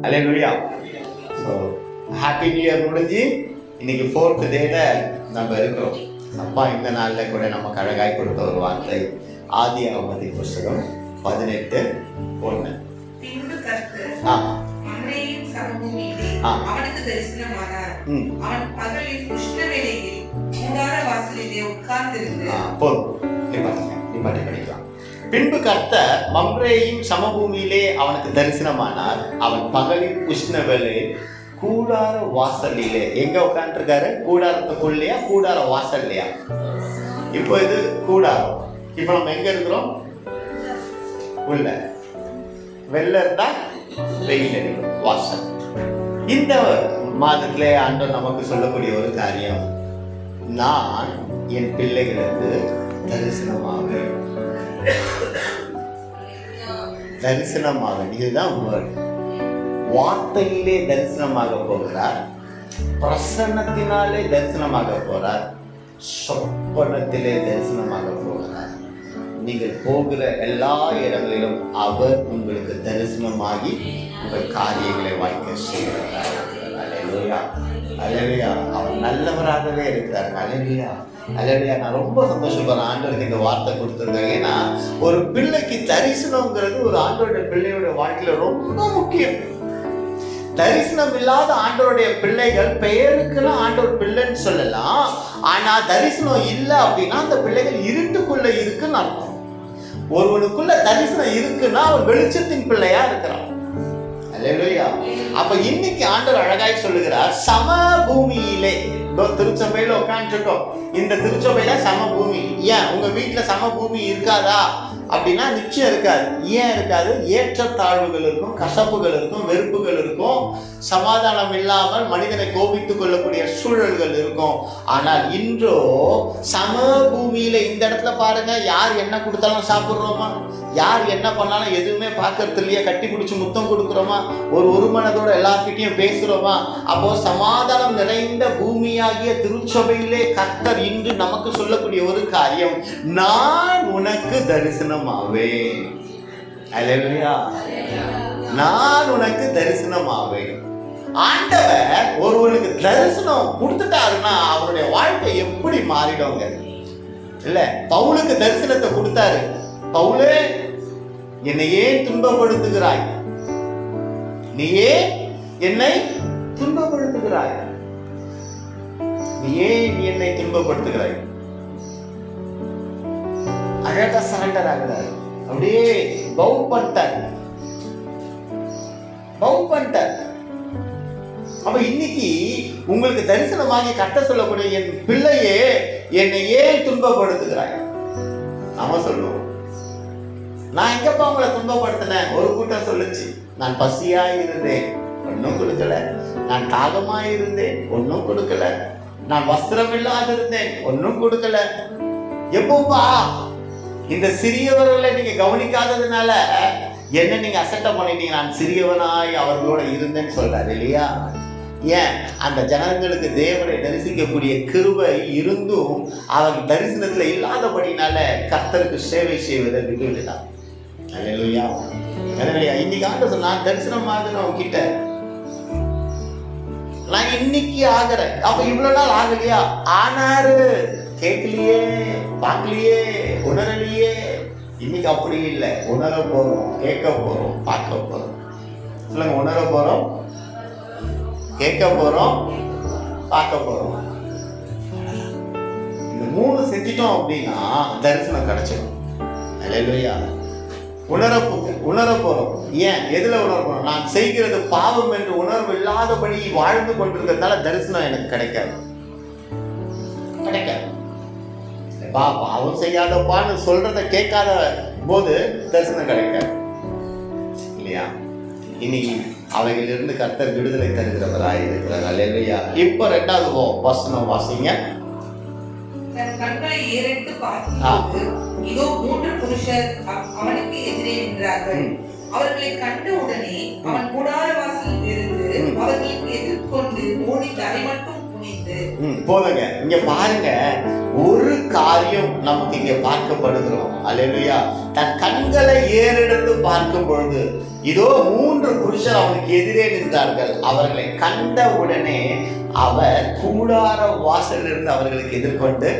அல்லேலூயா. So happy new year முடிஞ்சு இன்னைக்கு 4th டேல நம்ம இருக்கிறோம். அப்பா இந்த நாளில் கூட நமக்கு அழகாய் கொடுத்த ஒரு வார்த்தை ஆதியாகமத்தின் புஸ்தகம் 18:1. பின்பு கர்த்தர் மம்ரேயின் சமபூமியிலே அவனுக்கு தரிசனமானார். அவன் பகலில் உஷ்ண வேளையில் கூடார வாசலிலே உட்கார்ந்திருந்து படிக்கலாம். பின்பு கர்த்தர் மம்ரேயின் சமபூமியிலே அவனுக்கு தரிசனமானார். அவன் பகலில் உஷ்ண வேளையில் கூடார வாசலிலே எங்க உட்காந்துருக்காரு? கூடாரத்துக்குள்ளேயா கூடார வாசல்லையா? இப்போ இது கூடாரம். இப்போ நம்ம எங்க இருக்கிறோம்? உள்ள. வெளில இருந்தா வெயில் அடிக்கும், வாசல். இந்த மாதத்திலே ஆண்டவர் நமக்கு சொல்லக்கூடிய ஒரு காரியம், நான் என் பிள்ளைகளுக்கு தரிசனமாக இதுதான் வேர்ட். வார்த்தையிலே தரிசனமாக போகிறார், பிரசன்னத்தினாலே தரிசனமாக போறார், சொப்பனத்திலே தரிசனமாக போகிறார். நீங்கள் போகிற எல்லா இடங்களிலும் அவர் உங்களுக்கு தரிசனமாகி உங்கள் காரியங்களை வாய்க்க செய்கிறார். அல்லேலூயா, அல்லேலூயா. அவர் நல்லவராகவே இருக்கிறார். அல்லேலூயா, அல்லேலூயா. நான் ரொம்ப சந்தோஷப்படுறேன் ஆண்டவருக்கு இந்த வார்த்தை கொடுத்துருக்காங்க. ஏன்னா ஒரு பிள்ளைக்கு தரிசனம்ங்கிறது ஒரு ஆண்டவருடைய பிள்ளையோட வாழ்க்கையில ரொம்ப முக்கியம். தரிசனம் இல்லாத ஆண்டவருடைய பிள்ளைகள் பெயருக்குலாம் ஆண்டவர் பிள்ளைன்னு சொல்லலாம், ஆனா தரிசனம் இல்லை அப்படின்னா அந்த பிள்ளைகள் இருட்டுக்குள்ள இருக்குன்னு அர்த்தம். ஒருவனுக்குள்ள தரிசனம் இருக்குன்னா அவன் வெளிச்சத்தின் பிள்ளையா இருக்கிறான். அல்லேலூயா. அப்ப இன்னைக்கு ஆண்டவர் அழகாய் சொல்லுகிறார், சமபூமியிலே. திருச்சபையில உட்காந்துருக்கோம், இந்த திருச்சபையில சமபூமி. ஏன் உங்க வீட்டுல சமபூமி இருக்காதா அப்படின்னா நிச்சயம் இருக்காது. ஏன் இருக்காது? ஏற்றத்தாழ்வுகள் இருக்கும், கசப்புகள் இருக்கும், வெறுப்புகள் இருக்கும், சமாதானம் இல்லாமல் மனிதனை கோபித்துக் கொள்ளக்கூடிய சூழல்கள் இருக்கும். ஆனால் இன்றோ சமபூமியில இந்த இடத்துல பாருங்க, யார் என்ன கொடுத்தாலும் சாப்பிடுறோமா? யார் என்ன பண்ணாலும் எதுவுமே பார்க்கறது இல்லையா? கட்டி பிடிச்சி முத்தம் கொடுக்குறோமா? ஒரு மனதோட எல்லார்கிட்டையும் பேசுறோமா? அப்போ சமாதானம் நிறைந்த பூமியாகிய திருச்சபையிலே கர்த்தர் இன்று நமக்கு சொல்லக்கூடிய ஒரு காரியம், நான் உனக்கு தரிசனமாவேன். அல்லேலூயா. நான் உனக்கு தரிசனமாவேன். ஆண்டவர் ஒருவனுக்கு தரிசனம் கொடுத்துட்டாருன்னா அவருடைய வாழ்க்கை எப்படி மாறிடுங்க? இல்ல, பவுலுக்கு தரிசனத்தை கொடுத்தாரு. பவுலே, என்னை ஏன் துன்பப்படுத்துகிறாய்? நீ ஏன் என்னை துன்பப்படுத்துகிறாய்? நீ ஏன் என்னை துன்பப்படுத்துகிறாய்? அழகா சரண்டர் ஆகிறார். அப்படியே பவு பண்ணிட்டார். அப்ப இன்னைக்கு உங்களுக்கு தரிசனமாகி கட்ட சொல்லக்கூடிய என் பிள்ளையே, என்னை ஏன் துன்பப்படுத்துகிறாய்? நாம சொல்லுவோம், நான் எங்கப்பா உங்களை துன்பப்படுத்தினேன்? ஒரு கூட்டம் சொல்லுச்சு, நான் பசியா இருந்தேன், ஒன்னும் கொடுக்கல. நான் தாகமா இருந்தேன், ஒன்னும் கொடுக்கல. நான் வஸ்திரம் இல்லாது இருந்தேன், ஒன்னும் கொடுக்கல. எப்போப்பா இந்த சிறியவர்களை நீங்க கவனிக்காததுனால என்ன நீங்க அசட்டை பண்ணிட்டீங்க? நான் சிறியவனாய் அவர்களோட இருந்தேன்னு சொல்றாரு இல்லையா? ஏன்? அந்த ஜனங்களுக்கு தேவனை தரிசிக்கக்கூடிய கிருபை இருந்தும் அவர் தரிசனத்துல இல்லாதபடினால கர்த்தருக்கு சேவை செய்வதை விட்டுவிட்டார். அல்லேலூயா, அல்லேலூயா. இன்னைக்கு ஆண்டு சொன்னா, நான் தரிசனமாக உங்ககிட்ட நான் இன்னைக்கு ஆகிறேன். அப்ப இவ்வளவு நாள் ஆகலையா? ஆனாரு, கேட்கலையே, பார்க்கலையே, உணரலையே. இன்னைக்கு அப்படி இல்லை. உணர போறோம், கேட்க போறோம், பார்க்க போறோம். சொல்லுங்க, உணர போறோம், கேட்க போறோம், பார்க்க போறோம். இந்த 3 செஞ்சிட்டோம் அப்படின்னா தரிசனம் கிடைச்சிடும். அல்லேலூயா. உணர போறோம். ஏன்? எதுல உணர போறோம்? நான் செய்கிறது பாவம் என்று உணர்வு இல்லாதபடி வாழ்ந்து கொண்டிருக்கிறதுனால தரிசனம் எனக்கு கிடைக்காது. பாவம் செய்யாதப்பான்னு சொல்றத கேட்காத போது தரிசனம் கிடைக்காது இல்லையா? இன்னைக்கு அவைகளிலிருந்து கர்த்தர் விடுதலை தருகிறவராய் இருக்கிறார். அல்லேலூயா. இப்ப 2வது வசனம் வாசிங்க. தன் கண்களை ஏறெடுத்து பார்த்தபோது இதோ 3 புருஷர் அவனுக்கு எதிரே நின்றார்கள். அவர்களை கண்ட உடனே அவன் கூடார வாசலில் இருந்து அவர்களுக்கு எதிர்கொண்டு ஓடி தரை மட்டும் குனிந்து தெரிந்து. போதுங்க. இங்க பாருங்க, ஒரு காரியம் நமக்கு இங்க பார்க்கப்படுகிறோம். அல்லேலூயா. தன் கண்களை ஏறெடுத்து பார்க்கும் பொழுது இதோ 3 புருஷர் அவனுக்கு எதிரே நின்றார்கள். அவர்களை கண்ட உடனே அவர் கூடார வாசலிலிருந்து அவர்களுக்கு எதிர்கொண்டு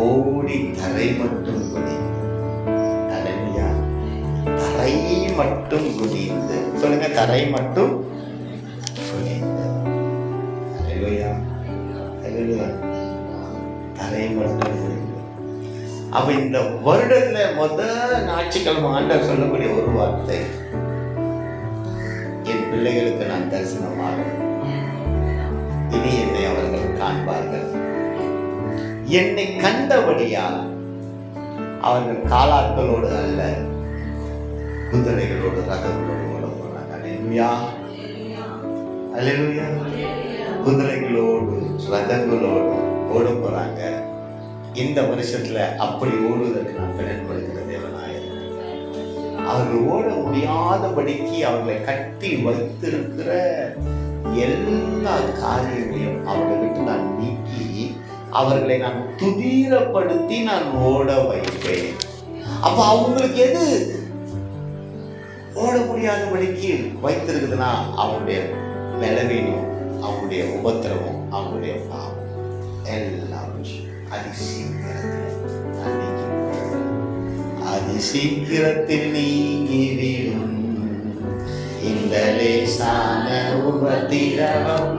ஓடி தரை மட்டும் குனிந்து, அல்லேலூயா, தரை மட்டும் குனிந்து, சொல்லுங்க, தரை மட்டும் குனிந்து, அல்லேலூயா, அல்லேலூயா, தரை மட்டும் குனிந்து. அப்ப இந்த வருடத்துல முதல் ஞாயிற்றுக்கிழமை ஆண்டவர் சொல்லக்கூடிய ஒரு வார்த்தை, என் பிள்ளைகளுக்கு நான் தரிசனமாக, இனி என்னை அவர்கள் காண்பார்கள். என்னை கண்டபடியால் அவர்கள் காலாட்களோடு அல்ல, குதிரைகளோடு ரதங்களோடு ஓட போறாங்க. அல்லேலூயா, அல்லேலூயா. குதிரைகளோடு ரதங்களோடு ஓட போறாங்க. இந்த வருஷத்துல அப்படி ஓடுவதற்கு நான் பயன்படுகிற தேவனாயிருக்கிறேன். அவர்கள் ஓட முடியாதபடிக்கு அவர்களை கட்டி வைத்திருக்கிற எல்லா காரியங்களையும் அவர்களை விட்டு நான் நீக்கி அவர்களை நான் துதிரப்படுத்தி நான் ஓட வைப்பேன். அப்ப அவங்களுக்கு எது ஓட முடியாதபடிக்கு வைத்திருக்குதுன்னா அவங்களுடைய பலவீனம், அவங்களுடைய உபத்திரவம், அவங்களுடைய பாவம் எல்லாம் அது சீக்கிரத்தில் நீங்கிவிடும். இந்த லேசான உபத்திரவம்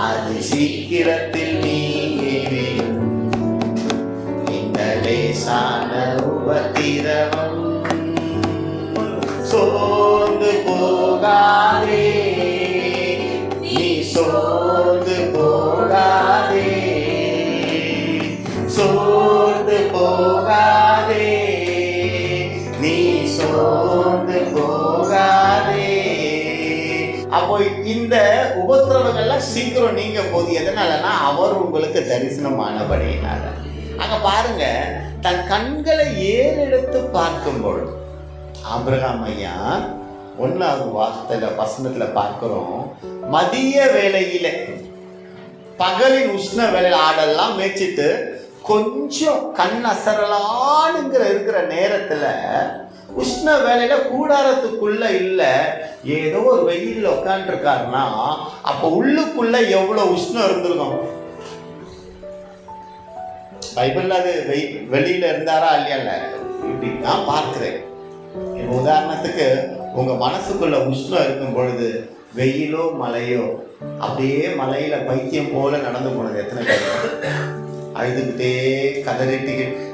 அது சீக்கிரத்தில் நீங்கிவிடும். இந்த லேசான உபத்திரவம் சோர்ந்து போகாதே, நீ சோர்ந்து போகாதே, சோர்ந்து போகாதே, நீ சோர்ந்து போகாதே. அப்போ இந்த உபத்திரவங்கள்லாம் சீக்கிரம் நீங்க போது எதனாலனா அவர் உங்களுக்கு தரிசனமானபடியினால. அங்க பாருங்க, தன் கண்களை ஏறெடுத்து பார்க்கும் பொழுது ஆபிரகாம் ஐயா 1வது வசனத்துல பார்க்கிறோம், மதிய வேளையில பகலின் உஷ்ண வேளையில ஆடெல்லாம் மேய்ச்சிட்டு கொஞ்சம் கண் அசரலானுங்கிற இருக்கிற நேரத்துல உஷ்ண வேலையில கூடாரத்துக்குள்ள இல்ல, ஏதோ ஒரு வெயில்ல உட்காந்துருக்காருன்னா அப்ப உள்ளுக்குள்ள எவ்வளவு உஷ்ணம் இருந்திருக்கும். பைபிள்ல அது வெளியில இருந்தாரா இல்லையா இப்படி நான் பார்க்கிறேன். உதாரணத்துக்கு உங்க மனசுக்குள்ள உஷ்ணம் இருக்கும் பொழுது வெயிலோ மழையோ அப்படியே மலையில பைத்தியம் போல நடந்து போனது எத்தனை பேர்? அழுதுகிட்டே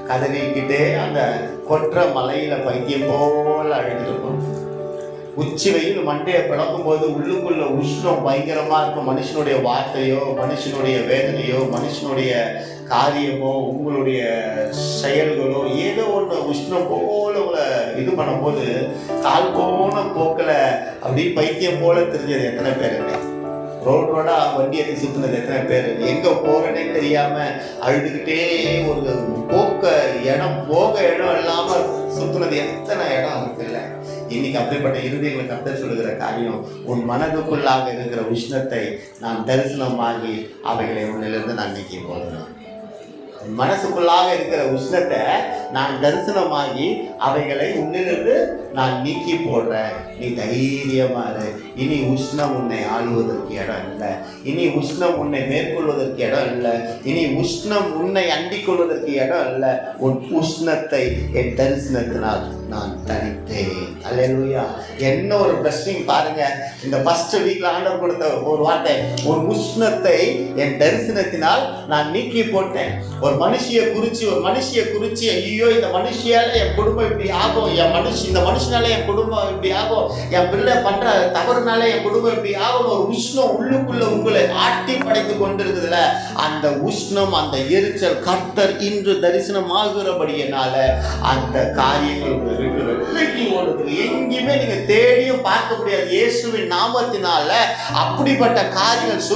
கதறிக்கிட்டே அந்த கொற்ற மலையில பைத்தியம் போல அழுதுருக்கும். உச்சி வெயில் மண்டையை பிளக்கும் போது உள்ளுக்குள்ள உஷ்ணம் பயங்கரமா இருக்கும். மனுஷனுடைய வார்த்தையோ, மனுஷனுடைய வேதனையோ, மனுஷனுடைய காரியமோ, உங்களுடைய செயல்களோ ஏதோ ஒன்று உஷ்ணம் போல உங்களை இது பண்ணும்போது கால் போன போக்கில் அப்படியே பைத்தியம் போல தெரிஞ்சது எத்தனை பேருங்க? ரோடா வண்டி எடுத்து சுற்றுனது எத்தனை பேர்? எங்கே போகிறேன்னே தெரியாமல் அழுதுகிட்டே ஒரு போக இடம் இல்லாமல் சுற்றுனது எத்தனை இடம் இருக்குல்ல. இன்னைக்கு அப்படிப்பட்ட இறுதிகளை கர்த்தர் சொல்லுகிற காரியம், உன் மனதுக்குள்ளாக இருக்கிற உஷ்ணத்தை நான் தரிசனமாகி அவைகளை உன்னிலிருந்து நான் நீக்கி போடுறேன். மனசுக்குள்ளாக இருக்கிற உஷ்ணத்தை நான் தரிசனமாகி அவைகளை உன்னிலிருந்து நான் நீக்கி போடுறேன். நீ தைரியமா இரு. இனி உஷ்ணம் உன்னை ஆளுவதற்கு இடம் இல்லை. இனி உஷ்ணம் உன்னை மேற்கொள்வதற்கு இடம் இல்லை. இனி உஷ்ணம் உன்னை அண்டிக் கொள்வதற்கு இடம் இல்லை. உன் உஷ்ணத்தை என் தரிசனத்தினால் நான் தனித்தேன். அல்லேலூயா. என்ன ஒரு பிளஸிங் பாருங்க. இந்த ஃபர்ஸ்ட் வீக்ல ஆண்டவர் கொடுத்த ஒரு வார்த்தை, ஒரு உஷ்ணத்தை என் தரிசனத்தினால் நான் நீக்கி போட்டேன். ஒரு மனுஷியை குறிச்சு ஐயோ இந்த மனுஷியால என் குடும்பம் இப்படி ஆகும், இந்த மனுஷனால என் குடும்பம் இப்படி ஆகும், என் பிள்ளை பண்ற தவறுனால என் குடும்பம் இப்படி ஆகும். ஒரு உஷ்ணம் உள்ளுக்குள்ள உங்களை ஆட்டி படைத்து கொண்டிருக்குதுல, அந்த உஷ்ணம், அந்த எரிச்சல் கர்த்தர் இன்று தரிசனம் ஆகுறபடியினால அந்த காரியங்கள் விலகி ஓடுது. எங்கேயுமே நீங்க தேடியும் பார்க்க முடியாது. இயேசுவின் நாமத்தினால அப்படிப்பட்ட காரியங்கள்,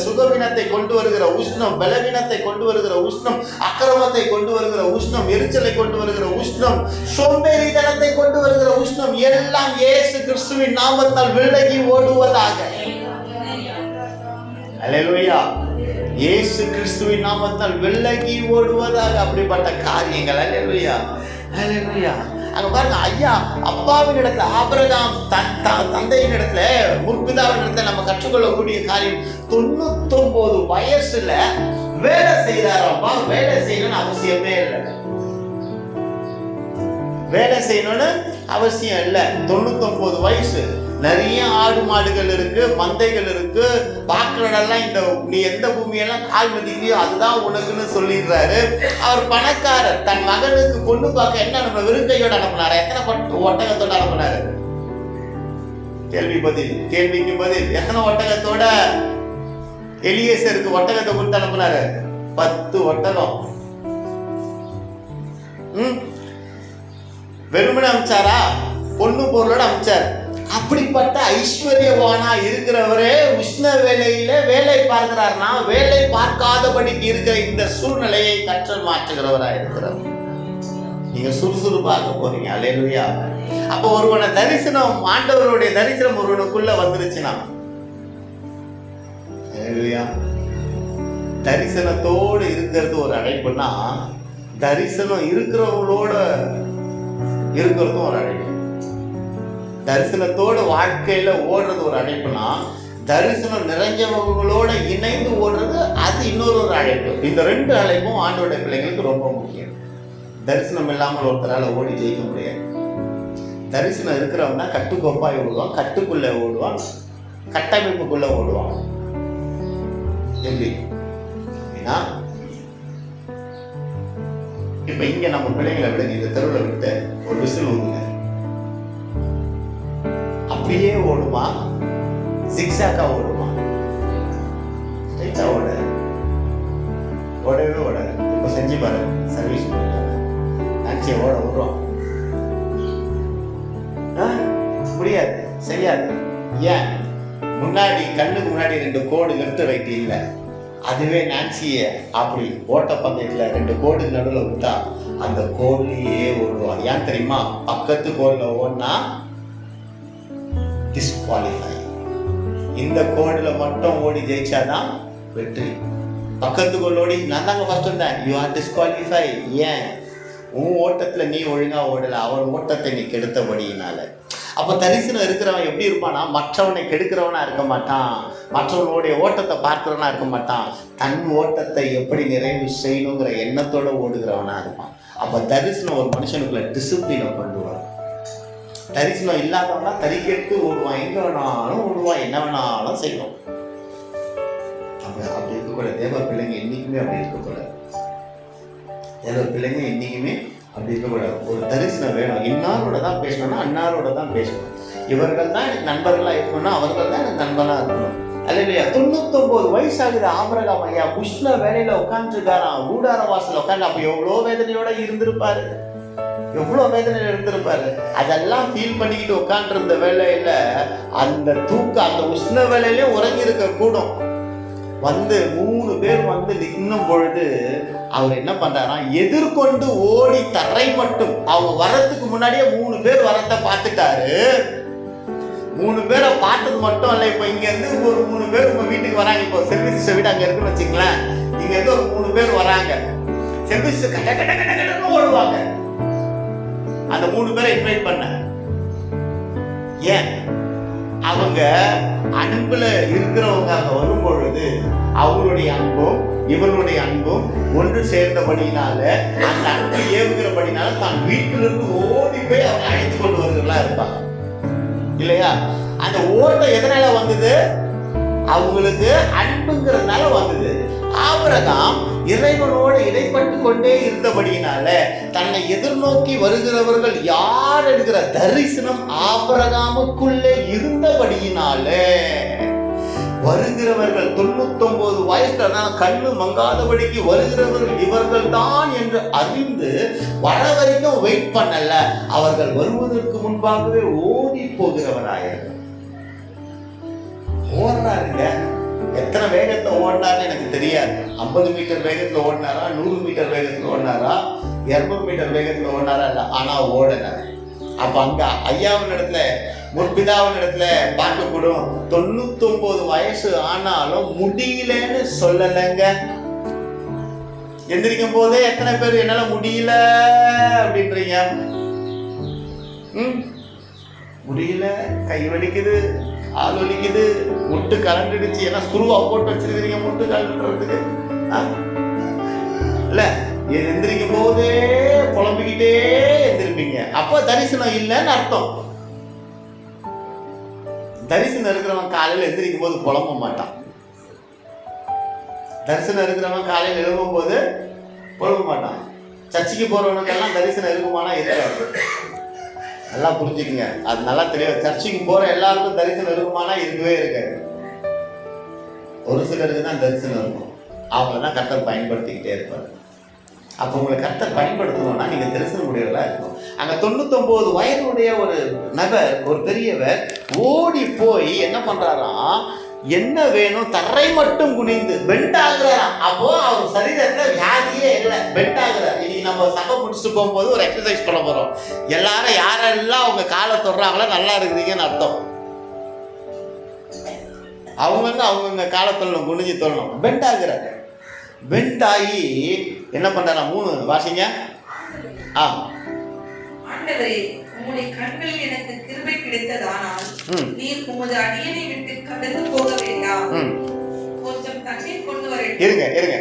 சுகவீனத்தை கொண்டு வருகிற உஷ்ணம், பலவீனத்தை கொண்டு வருகிற உஷ்ணம், அக்கிரமத்தை கொண்டு வருகிற உஷ்ணம், எரிச்சலை கொண்டு வருகிற உஷ்ணம், சோம்பேறித்தனத்தை கொண்டு வருகிற உஷ்ணம் எல்லாம் இயேசு கிறிஸ்துவின் நாமத்தால் விலகி ஓடுவதாக. அல்லேலூயா. இயேசு கிறிஸ்துவின் நாமத்தால் விலகி ஓடுவதாக அப்படிப்பட்ட காரியங்கள். அல்லேலூயா, அல்லேலூயா. அங்க பாருங்க, ஐயா அப்பாவின் இடத்துல ஆபிரகாம் தந்தையின் இடத்துல முற்பிதாவின் இடத்துல நம்ம கற்றுக்கொள்ளக்கூடிய காரியம் 99 வயசுல வேலை செய்யறாரப்பா. வேலை செய்யணும்னு அவசியமே இல்லை. வேலை செய்யணும்னு அவசியம் இல்லை. 99 வயசு. நிறைய ஆடு மாடுகள் இருக்கு, மந்தைகள் இருக்கு, பார்க்கறதெல்லாம் இந்த நீ எந்த பூமியெல்லாம் கால் மதிக்கிறியோ அதுதான் உனக்குன்னு சொல்லிடுறாரு. அவர் பணக்காரர். தன் மகனுக்கு பொண்ணு பார்க்க என்ன நம்ம வெறுங்கையோட அனுப்புனாரு? எத்தனை ஒட்டகத்தோட அனுப்புனாரு? கேள்விக்கு பதில். எத்தனை ஒட்டகத்தோட? எலியேசருக்கு ஒட்டகத்தை கொடுத்து அனுப்புனாரு? 10 ஒட்டகம். வெறுமனே அமிச்சாரா? பொண்ணு பொருளோட அமிச்சார். அப்படிப்பட்ட ஐஸ்வர்யவானா இருக்கிறவரே உஷ்ண வேலையில வேலை பார்க்கிறார்னா, வேலை பார்க்காதபடிக்கு இருக்கிற இந்த சூழ்நிலையை கற்றல் மாற்றுகிறவரா இருக்கிறார். நீங்க சுறுசுறுப்பாக போறீங்க. அல்லேலூயா. அப்ப ஒருவனை தரிசனம், ஆண்டவருடைய தரிசனம் ஒருவனுக்குள்ள வந்துருச்சுன்னா, அல்லேலூயா, தரிசனத்தோடு இருக்கிறது ஒரு அழைப்புனா, தரிசனம் இருக்கிறவங்களோட இருக்கிறதும் ஒரு அழைப்பு. தரிசனத்தோட வாழ்க்கையில ஓடுறது ஒரு அழைப்புனா, தரிசனம் நிறைஞ்சவங்களோட இணைந்து ஓடுறது அது இன்னொரு அழைப்பு. இந்த 2 அழைப்பும் ஆண்டோட பிள்ளைங்களுக்கு ரொம்ப முக்கியம். தரிசனம் இல்லாமல் ஒருத்தரால ஓடி ஜெயிக்க முடியாது. தரிசனம் இருக்கிறவங்க கட்டுக்கோப்பாய் ஓடுவான், கட்டுக்குள்ள ஓடுவான், கட்டமைப்புக்குள்ள ஓடுவான். எப்படி அப்படின்னா, இப்ப இங்க நம்ம பிள்ளைங்களை விடுங்க, இந்த தெருவில் விட்டு ஒரு விசில் ஊதுங்க. அப்படியே ஓடுமா? ஜிக்ஸாக்கா ஓடுமா? ஸ்ட்ரைட்டா ஓடவே ஓடாது. இப்ப செஞ்சு பாரு, சர்வீஸ் நினைச்சி ஓட விடுறோம். முடியாது, செய்யாது. ஏன்? முன்னாடி கண்ணுக்கு முன்னாடி 2 கோடு லெஃப்ட் ரைட் இல்லை. அதுவே நான்சிய அப்படி ஓட்ட பந்தயத்துல 2 கோடு நடுவில் விட்டா அந்த கோட்லயே ஓடுவான். ஏன் தெரியுமா? பக்கத்து கோடுல ஓடினா டிஸ்குவாலிஃபை. இந்த கோடுல மட்டும் ஓடி ஜெயிச்சாதான் வெற்றி. பக்கத்து கோடு ஓடி நான் தாங்க ஃபர்ஸ்ட் வந்தேன், யூ ஆர் டிஸ்குவாலிஃபை. ஏன்? உன் ஓட்டத்துல நீ ஒழுங்கா ஓடல, அவன் ஓட்டத்தை நீ கெடுத்தபடியினால. அப்ப தரிசனம் இருக்கிறவன் எப்படி இருப்பானா? மற்றவனை கெடுக்கிறவனா இருக்க மாட்டான், மற்றவனுடைய ஓட்டத்தை பார்க்கிறவனா இருக்க மாட்டான், தன் ஓட்டத்தை எப்படி நிறைவு செய்யணுங்கிற எண்ணத்தோட ஓடுகிறவனா இருப்பான். அப்ப தரிசனம் ஒரு மனுஷனுக்குள்ள டிசிப்ளினை கொண்டு வரும். தரிசனம் இல்லாதவனா தறிக்கெட்டு ஓடுவான், எங்க வேணாலும் ஓடுவான், என்ன வேணாலும் செய்யணும். அப்படி இருக்கக்கூடாது. தேவ பிள்ளைங்க என்னைக்குமே அப்படி இருக்கக்கூடாது. தேவ பிள்ளைங்க என்னைக்குமே அப்படி இருக்கக்கூடாது. ஒரு தரிசனம் வேணும். இன்னாரோட தான் பேசணும்னா அன்னாரோட தான் பேசணும். இவர்கள் தான் எனக்கு நண்பர்களா இருக்கணும்னா அவர்கள் தான் எனக்கு நண்பனா இருக்கணும். அல்லையா? 99 வயசு ஆகுது ஆபிரகாம் ஐயா. உஷ்ண வேலையில உட்காந்துருக்காராம், கூடார வாசல உட்காந்து. அப்ப எவ்வளோ வேதனையோட இருந்திருப்பாரு, எவ்வளோ வேதனையில இருந்திருப்பாரு. அதெல்லாம் ஃபீல் பண்ணிக்கிட்டு உட்காந்துருந்த வேலையில அந்த தூக்கம், அந்த உஷ்ண வேலையிலே உறங்கி இருக்க கூடும். வந்து 3 பேர் வந்து நின்னும் பொழுது அவர் என்ன பண்றாராம்? எதிர்கொண்டு ஓடி தரை மட்டும். அவங்க வரத்துக்கு முன்னாடியே 3 பேர் வரத்தை பார்த்துட்டாரு. 3 பேரை பார்த்தது மட்டும் இல்லை, இப்போ இங்க இருந்து ஒரு 3 பேர் உங்க வீட்டுக்கு வராங்க. இப்போ சர்வீஸ் வீடு அங்க இருக்குன்னு வச்சுங்களேன். இங்க இருந்து ஒரு 3 பேர் வராங்க. சர்வீஸ் கட்ட கட்ட கட்ட கட்டன்னு ஓடுவாங்க. அந்த 3 பேரை இன்வைட் பண்ண. ஏன்? அவங்க அன்புல இருக்கிறவங்க அங்க வரும் பொழுது அவங்களுடைய அன்பும் இவர்களுடைய அன்பும் ஒன்று சேர்ந்தபடினால, அந்த அன்பு ஏவுகிறபடினால தான் வீட்டிலிருந்து ஓடி போய் அவங்க அழைத்து கொண்டு வருகிறதா இருப்பாங்க இல்லையா? அந்த ஓட்டம் எதனால வந்தது? அவங்களுக்கு அன்புங்கிறதுனால வந்தது. ஆபிரகாம் இறைவனோடு இடைப்பட்டு கொண்டே இருந்தபடியினால தன்னை எதிர்நோக்கி வருகிறவர்கள் யார் என்கிற தரிசனம் ஆபிரகாமுக்குள்ளே இருந்தபடியினால வருகிறவர்கள் 99 வயசுல கண்ணு மங்காதபடிக்கு வருகிறவர்கள் இவர்கள் தான் என்று அறிந்து வர வரைக்கும் வெயிட் பண்ணல. அவர்கள் வருவதற்கு முன்பாகவே ஓடி போகிறவராயிருக்கிறார். ஓடுறாருங்க. எத்தனை வேகத்தை ஓடினார்னு எனக்கு தெரியாது. 50 மீட்டர் வேகத்துல ஓடினாரா, 100 மீட்டர் வேகத்துல ஓடினாரா, 200 மீட்டர் வேகத்துல ஓடினாரா இல்ல, ஆனா ஓடினார். அப்ப அங்க ஐயாவின் இடத்துல முற்பிதாவின் இடத்துல பார்க்கக்கூடும். 99 வயசு ஆனாலும் முடியலன்னு சொல்லலைங்க. எந்திரிக்கும் போதே எத்தனை பேர் என்னால முடியல அப்படின்றீங்க? முடியல, கை வலிக்குது, ஆள் வலிக்குது, முட்டு கலண்டுடுச்சு. ஏன்னா ஸ்க்ரூவா போட்டு வச்சிருக்கிறீங்க முட்டு கலண்டுறதுக்கு. இல்ல, எந்திரிக்கும் போதே புலம்பிக்கிட்டே எந்திருப்பீங்க. அப்ப தரிசனம் இல்லைன்னு அர்த்தம். தரிசனம் இருக்கிறவன் காலையில எந்திரிக்கும் போது புலம்ப மாட்டான். தரிசனம் இருக்கிறவன் காலையில் எழும்பும் போது புலம்ப மாட்டான். சர்ச்சைக்கு போறவனுக்கெல்லாம் தரிசனம் இருக்குமானா இருக்காது. நல்லா புரிஞ்சுக்குங்க, அது நல்லா தெரியும். சர்ச்சைக்கு போற எல்லாருக்கும் தரிசனம் இருக்குமானா இருக்கவே இருக்காது. ஒரு சிலருக்கு தான் தரிசனம் இருக்கும். அவங்கள தான் கர்த்தர் பயன்படுத்திக்கிட்டே இருப்பார். அப்போ உங்களை கர்த்தர் பயன்படுத்தணும்னா நீங்கள் தரிசனம் உடையவர்களா இருக்கணும். அங்கே 99 வயதுடைய ஒரு நபர், ஒரு பெரியவர் ஓடி போய் என்ன பண்றாராம், என்ன வேணும் தரை மட்டும் குனிந்து பெண்ட் ஆகுறாராம். அப்போ அவர் சரீரத்துல வியாதியே இல்லை, பெண்ட் ஆகுறாரு. இன்னைக்கு நம்ம சபை முடிச்சுட்டு போகும்போது ஒரு எக்ஸசைஸ் பண்ண போறோம். எல்லாரும் யாரெல்லாம் அவங்க காலை தொடுறாங்களோ நல்லா இருக்கிறீங்கன்னு அர்த்தம். அவங்கவுங்க காலத்துல குனிஞ்சு தொழணும். பெண்ட் ஆகுறாரு. பெண்ட் ஆகி என்ன பண்றாரா? 3 வாசிங்க. ஆண்டவரே, உம்முடைய கண்களில் எனக்கு கிருபை கிடைத்ததானால் நீர் உமது அடியனை விட்டு கடந்து போக வேண்டாம். கொஞ்சம் தண்ணீர் கொண்டு வரேன். இருங்க.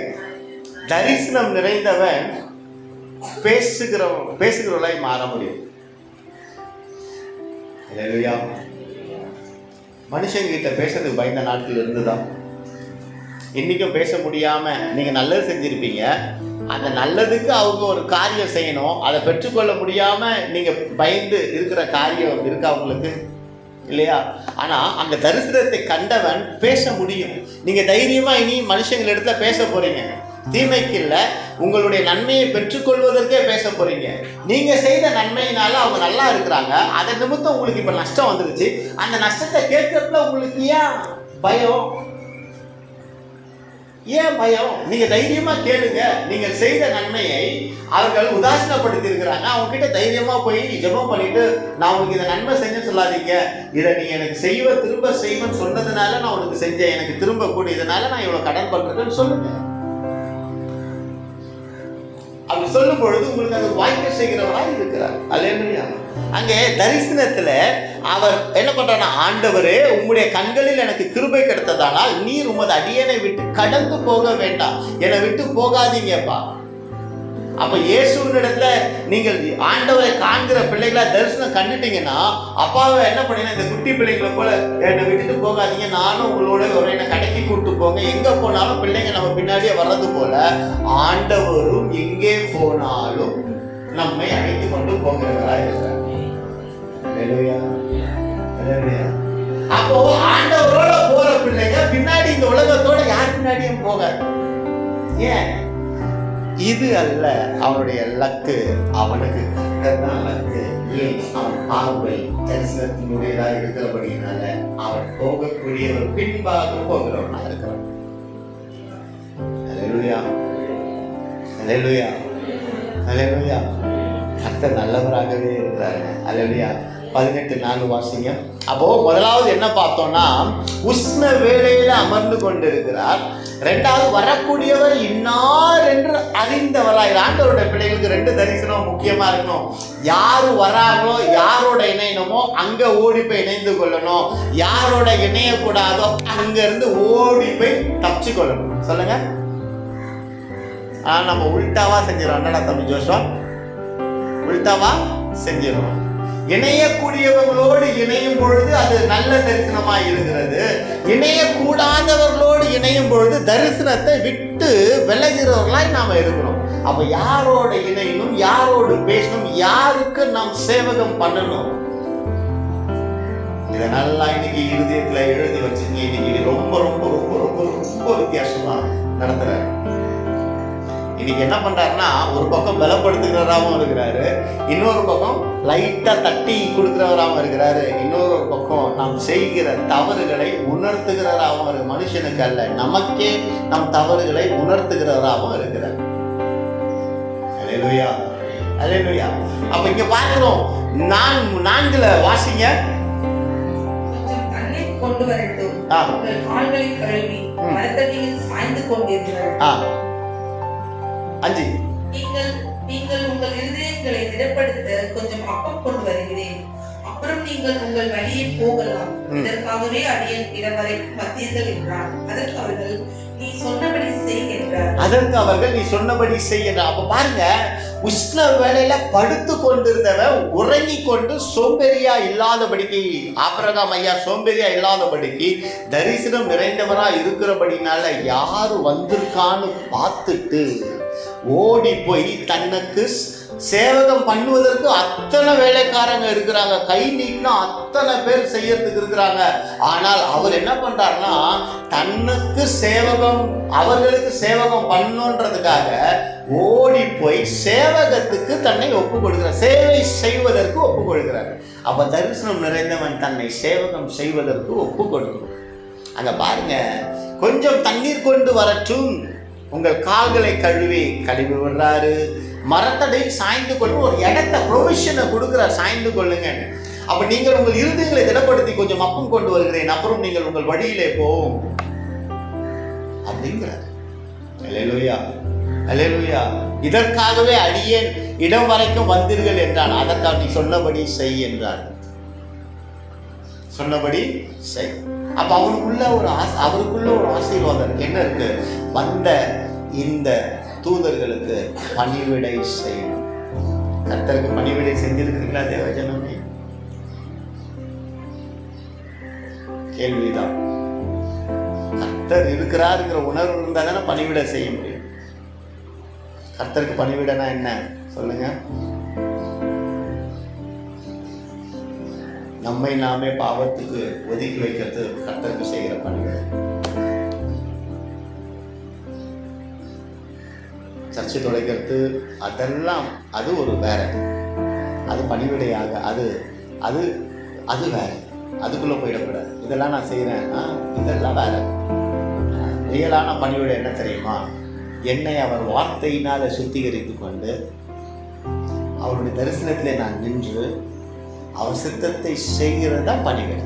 தரிசனம் நிறைந்தவன் பேசுகிறவர்களாய் மாற முடியும். மனுஷங்கிட்ட பேசுறதுக்கு பயந்த நாட்கள் இருந்துதான். இன்னைக்கும் பேச முடியாம நீங்க நல்லது செஞ்சிருப்பீங்க. அந்த நல்லதுக்கு அவங்க ஒரு காரியம் செய்யணும், அதை பெற்றுக்கொள்ள முடியாம நீங்க பயந்து இருக்கிற காரியம் இருக்கா அவங்களுக்கு? இல்லையா? ஆனா அந்த தரிசனத்தை கண்டவன் பேச முடியும். நீங்க தைரியமா இனி மனுஷங்கள் இடத்துல பேச போறீங்க. தீமைக்கு இல்லை, உங்களுடைய நன்மையை பெற்றுக்கொள்வதற்கே பேச போறீங்க. நீங்க செய்த நன்மையினால அவங்க நல்லா இருக்கிறாங்க, அதன் நிமித்தம் உங்களுக்கு இப்ப நஷ்டம் வந்துருச்சு. அந்த நஷ்டத்தை கேட்கறதுல உங்களுக்கு ஏன் பயம்? நீங்க தைரியமா கேளுங்க. நீங்க செய்த நன்மையை அவர்கள் உதாசீனப்படுத்தி இருக்கிறாங்க. அவங்க கிட்ட தைரியமா போய் ஜெபம் பண்ணிட்டு, நான் உங்களுக்கு இதை நன்மை செஞ்சேன்னு சொல்லாதீங்க. இதை நீ எனக்கு திரும்ப செய்வேன்னு சொன்னதுனால நான் உனக்கு செஞ்சேன், எனக்கு திரும்ப கூடியதுனால நான் இவ்வளவு கடன் பண்றேன்னு சொல்லுங்க. அப்படி சொல்லும் பொழுது உங்களுக்கு அது வாய்க்க செய்கிறவராக இருக்கிறார். அல்லேலூயா. அங்கே தரிசனத்துல அவர் என்ன பண்றாருன்னா, ஆண்டவரே உம்முடைய கண்களில் எனக்கு கிருபை கிடைத்ததானால் நீர் உமது அடியனை விட்டு கடந்து போக வேண்டாம், என்னை விட்டு போகாதீங்கப்பா. அப்ப இயேசுவினிடத்துல நீங்கள் ஆண்டவரை காண்கிற பிள்ளைகளா தரிசனம் கண்டுட்டீங்கன்னா, அப்பாவை என்ன பண்ணீங்கன்னா, இந்த குட்டி பிள்ளைங்களை போல என்னை விட்டுட்டு போகாதீங்க, நானும் உங்களோட ஒரு என்னை கடைக்கு கூப்பிட்டு போங்க, எங்க போனாலும் பிள்ளைங்க நம்ம பின்னாடியே வர்றது போல ஆண்டவரும் எங்கே போனாலும் நம்மை அழைத்து கொண்டு போகிறவராக இருக்கிறார். அப்போ ஆண்டவரோட போற பிள்ளைங்க பின்னாடி இந்த உலகத்தோட யார் பின்னாடியும் போகாது. ஏன்? இது அல்ல அவனுடைய லக்கு. அவனுக்கு கர்த்தர்தான் லக்கு. ஏன்? அவன் பார்வை தரிசனத்தினுடையதாக இருக்கிறபடினால அவன் போகக்கூடியவர் பின்பாக போகிறவனா இருக்கிறான். அல்லேலூயா, அல்லேலூயா, அல்லேலூயா. கர்த்தர் நல்லவராகவே இருக்கிறாரு. அல்லேலூயா. 18:4 வாசிங்க. அப்போ முதலாவது என்ன பார்த்தோம்னா, உஷ்ண வேளையில அமர்ந்து கொண்டிருக்கிறார். ரெண்டாவது, வரக்கூடியவர் இன்னார் என்று அறிந்தவராய். ஆண்டவருடைய பிள்ளைகளுக்கு 2 தரிசனம் முக்கியமா இருக்கணும். யாரு வராங்களோ, யாரோட இணையணுமோ அங்க ஓடி போய் இணைந்து கொள்ளணும். யாரோட இணையக்கூடாதோ அங்க இருந்து ஓடி போய் தப்பிச்சு கொள்ளணும். சொல்லுங்க. நம்ம உள்டாவா செஞ்சிடறோம். என்னடா தம்பி ஜோஷுவா? உள்டாவா செஞ்சிடறோம். இணையக்கூடியவர்களோடு இணையும் பொழுது அது நல்ல தரிசனமாக இருக்கிறது. இணையக்கூடாதவர்களோடு இணையும் பொழுது தரிசனத்தை விட்டு விலகிறவர்களாய் நாம் இருக்கிறோம். அப்ப யாரோட இணையணும், யாரோடு பேசணும், யாருக்கு நாம் சேவகம் பண்ணணும், இதை நல்லா இன்னைக்கு இருதயத்துல எழுதி வச்சுங்க. இன்னைக்கு ரொம்ப ரொம்ப ரொம்ப ரொம்ப ரொம்ப வித்தியாசமா நடத்துறாரு. இன்னைக்கு என்ன பண்றாருன்னா, ஒரு பக்கம் பலப்படுத்துகிறவராகவும் இருக்கிறாரு, இன்னொரு பக்கம் லைட்டா தட்டி கொடுக்கிறவராகவும் இருக்கிறாரு, இன்னொரு பக்கம் நாம் செய்கிற தவறுகளை உணர்த்துகிறவராகவும் இருக்கு. மனுஷனுக்கு அல்ல, நமக்கே நம் தவறுகளை உணர்த்துகிறவராகவும் இருக்கிறார். அல்லேலூயா, அல்லேலூயா. அப்ப இங்க பார்க்கிறோம், 4 வாசிங்க. கொண்டு வரட்டும். உங்கள் கால்களை கழுவி மரத்தடியில் சாய்ந்து கொண்டீர்கள். 5 நீங்கள் உங்கள் இருதயங்களை திடப்படுத்த கொஞ்சம் அப்பம் கொண்டு வருகிறேன். அப்புறம் நீங்கள் உங்கள் வழியை போகலாம். இதற்காகவே அடியேன் இடம் வரைக்கும் வந்தீர்கள் என்றார். அதற்கு அவர்கள் நீ சொன்னபடி செய் என்றார். அப்ப பாருங்க, உஷ்ண வேளையில படுத்து கொண்டிருந்தவன் உறங்கி கொண்டு சோம்பேறியா இல்லாதபடிக்கு, ஆபிரகாம் ஐயா சோம்பேறியா இல்லாதபடிக்கு தரிசனம் நிறைந்தவரா இருக்கிறபடினால யாரு வந்திருக்கான்னு பார்த்துட்டு ஓடி போய் தனக்கு சேவகம் பண்ணுவதற்கு அத்தனை வேலைக்காரங்க இருக்கிறாங்க, கை நீட்டினா அத்தனை பேர் செய்யறதுக்கு இருக்கிறாங்க. ஆனால் அவர் என்ன பண்றாருன்னா, தனக்கு சேவகம், அவர்களுக்கு சேவகம் பண்ணுன்றதுக்காக ஓடி போய் சேவகத்துக்கு தன்னை ஒப்பு கொடுக்கிறார், சேவை செய்வதற்கு ஒப்பு கொடுக்கிறார். அப்ப தரிசனம் நிறைந்தவன் தன்னை சேவகம் செய்வதற்கு ஒப்பு கொடுக்கணும். அங்க பாருங்க, கொஞ்சம் தண்ணீர் கொண்டு வரட்டும், உங்கள் கால்களை கழுவி விடுறாரு. மரத்தடை சாய்ந்து கொள்ளும் ஒரு இடத்தை ப்ரொவிஷனை கொடுக்குறார், சாய்ந்து கொள்ளுங்க. அப்ப நீங்கள் உங்கள் இருதயங்களை திடப்படுத்தி கொஞ்சம் அப்பம் கொண்டு வருகிறேன், அப்புறம் நீங்கள் உங்கள் வழியிலே போவோம் அப்படிங்கிறார். அல்லேலூயா, அல்லேலூயா. இதற்காகவே அடியேன் இடம் வரைக்கும் வந்தீர்கள் என்றான். அதற்காக நீ சொன்னபடி செய் என்றார். சொன்னபடி செய். அப்ப அவருக்குள்ள ஒரு ஆசீர்வாதம் என்ன இருக்கு? வந்த இந்த தூதர்களுக்கு பணிவிடை செய்யணும். கர்த்தருக்கு பணிவிடை செஞ்சிருக்கிறீங்களா தேவஜனமே? கேள்விதான். கர்த்தர் இருக்கிறாருங்கிற உணர்வு இருந்தா தானே பணிவிடை செய்ய முடியும். கர்த்தருக்கு பணிவிடைனா என்ன சொல்லுங்க? நம்மை நாமே பாவத்துக்கு ஒதுக்கி வைக்கிறது கர்த்தருக்கு செய்கிற பணிவிடை. சர்ச்சை தொலைக்கிறது அதெல்லாம் அது ஒரு வேற, அது பணிவிடையாக, அது அது அது வேற, அதுக்குள்ள போயிடக்கூடாது. இதெல்லாம் நான் செய்கிறேன், இதெல்லாம் வேற. ரியலான பணிவிடை என்ன தெரியுமா? என்னை அவர் வார்த்தையினால சுத்திகரித்து கொண்டு அவருடைய தரிசனத்திலே நான் நின்று அவர் சித்தத்தை செய்கிறது தான் பணிவிடை.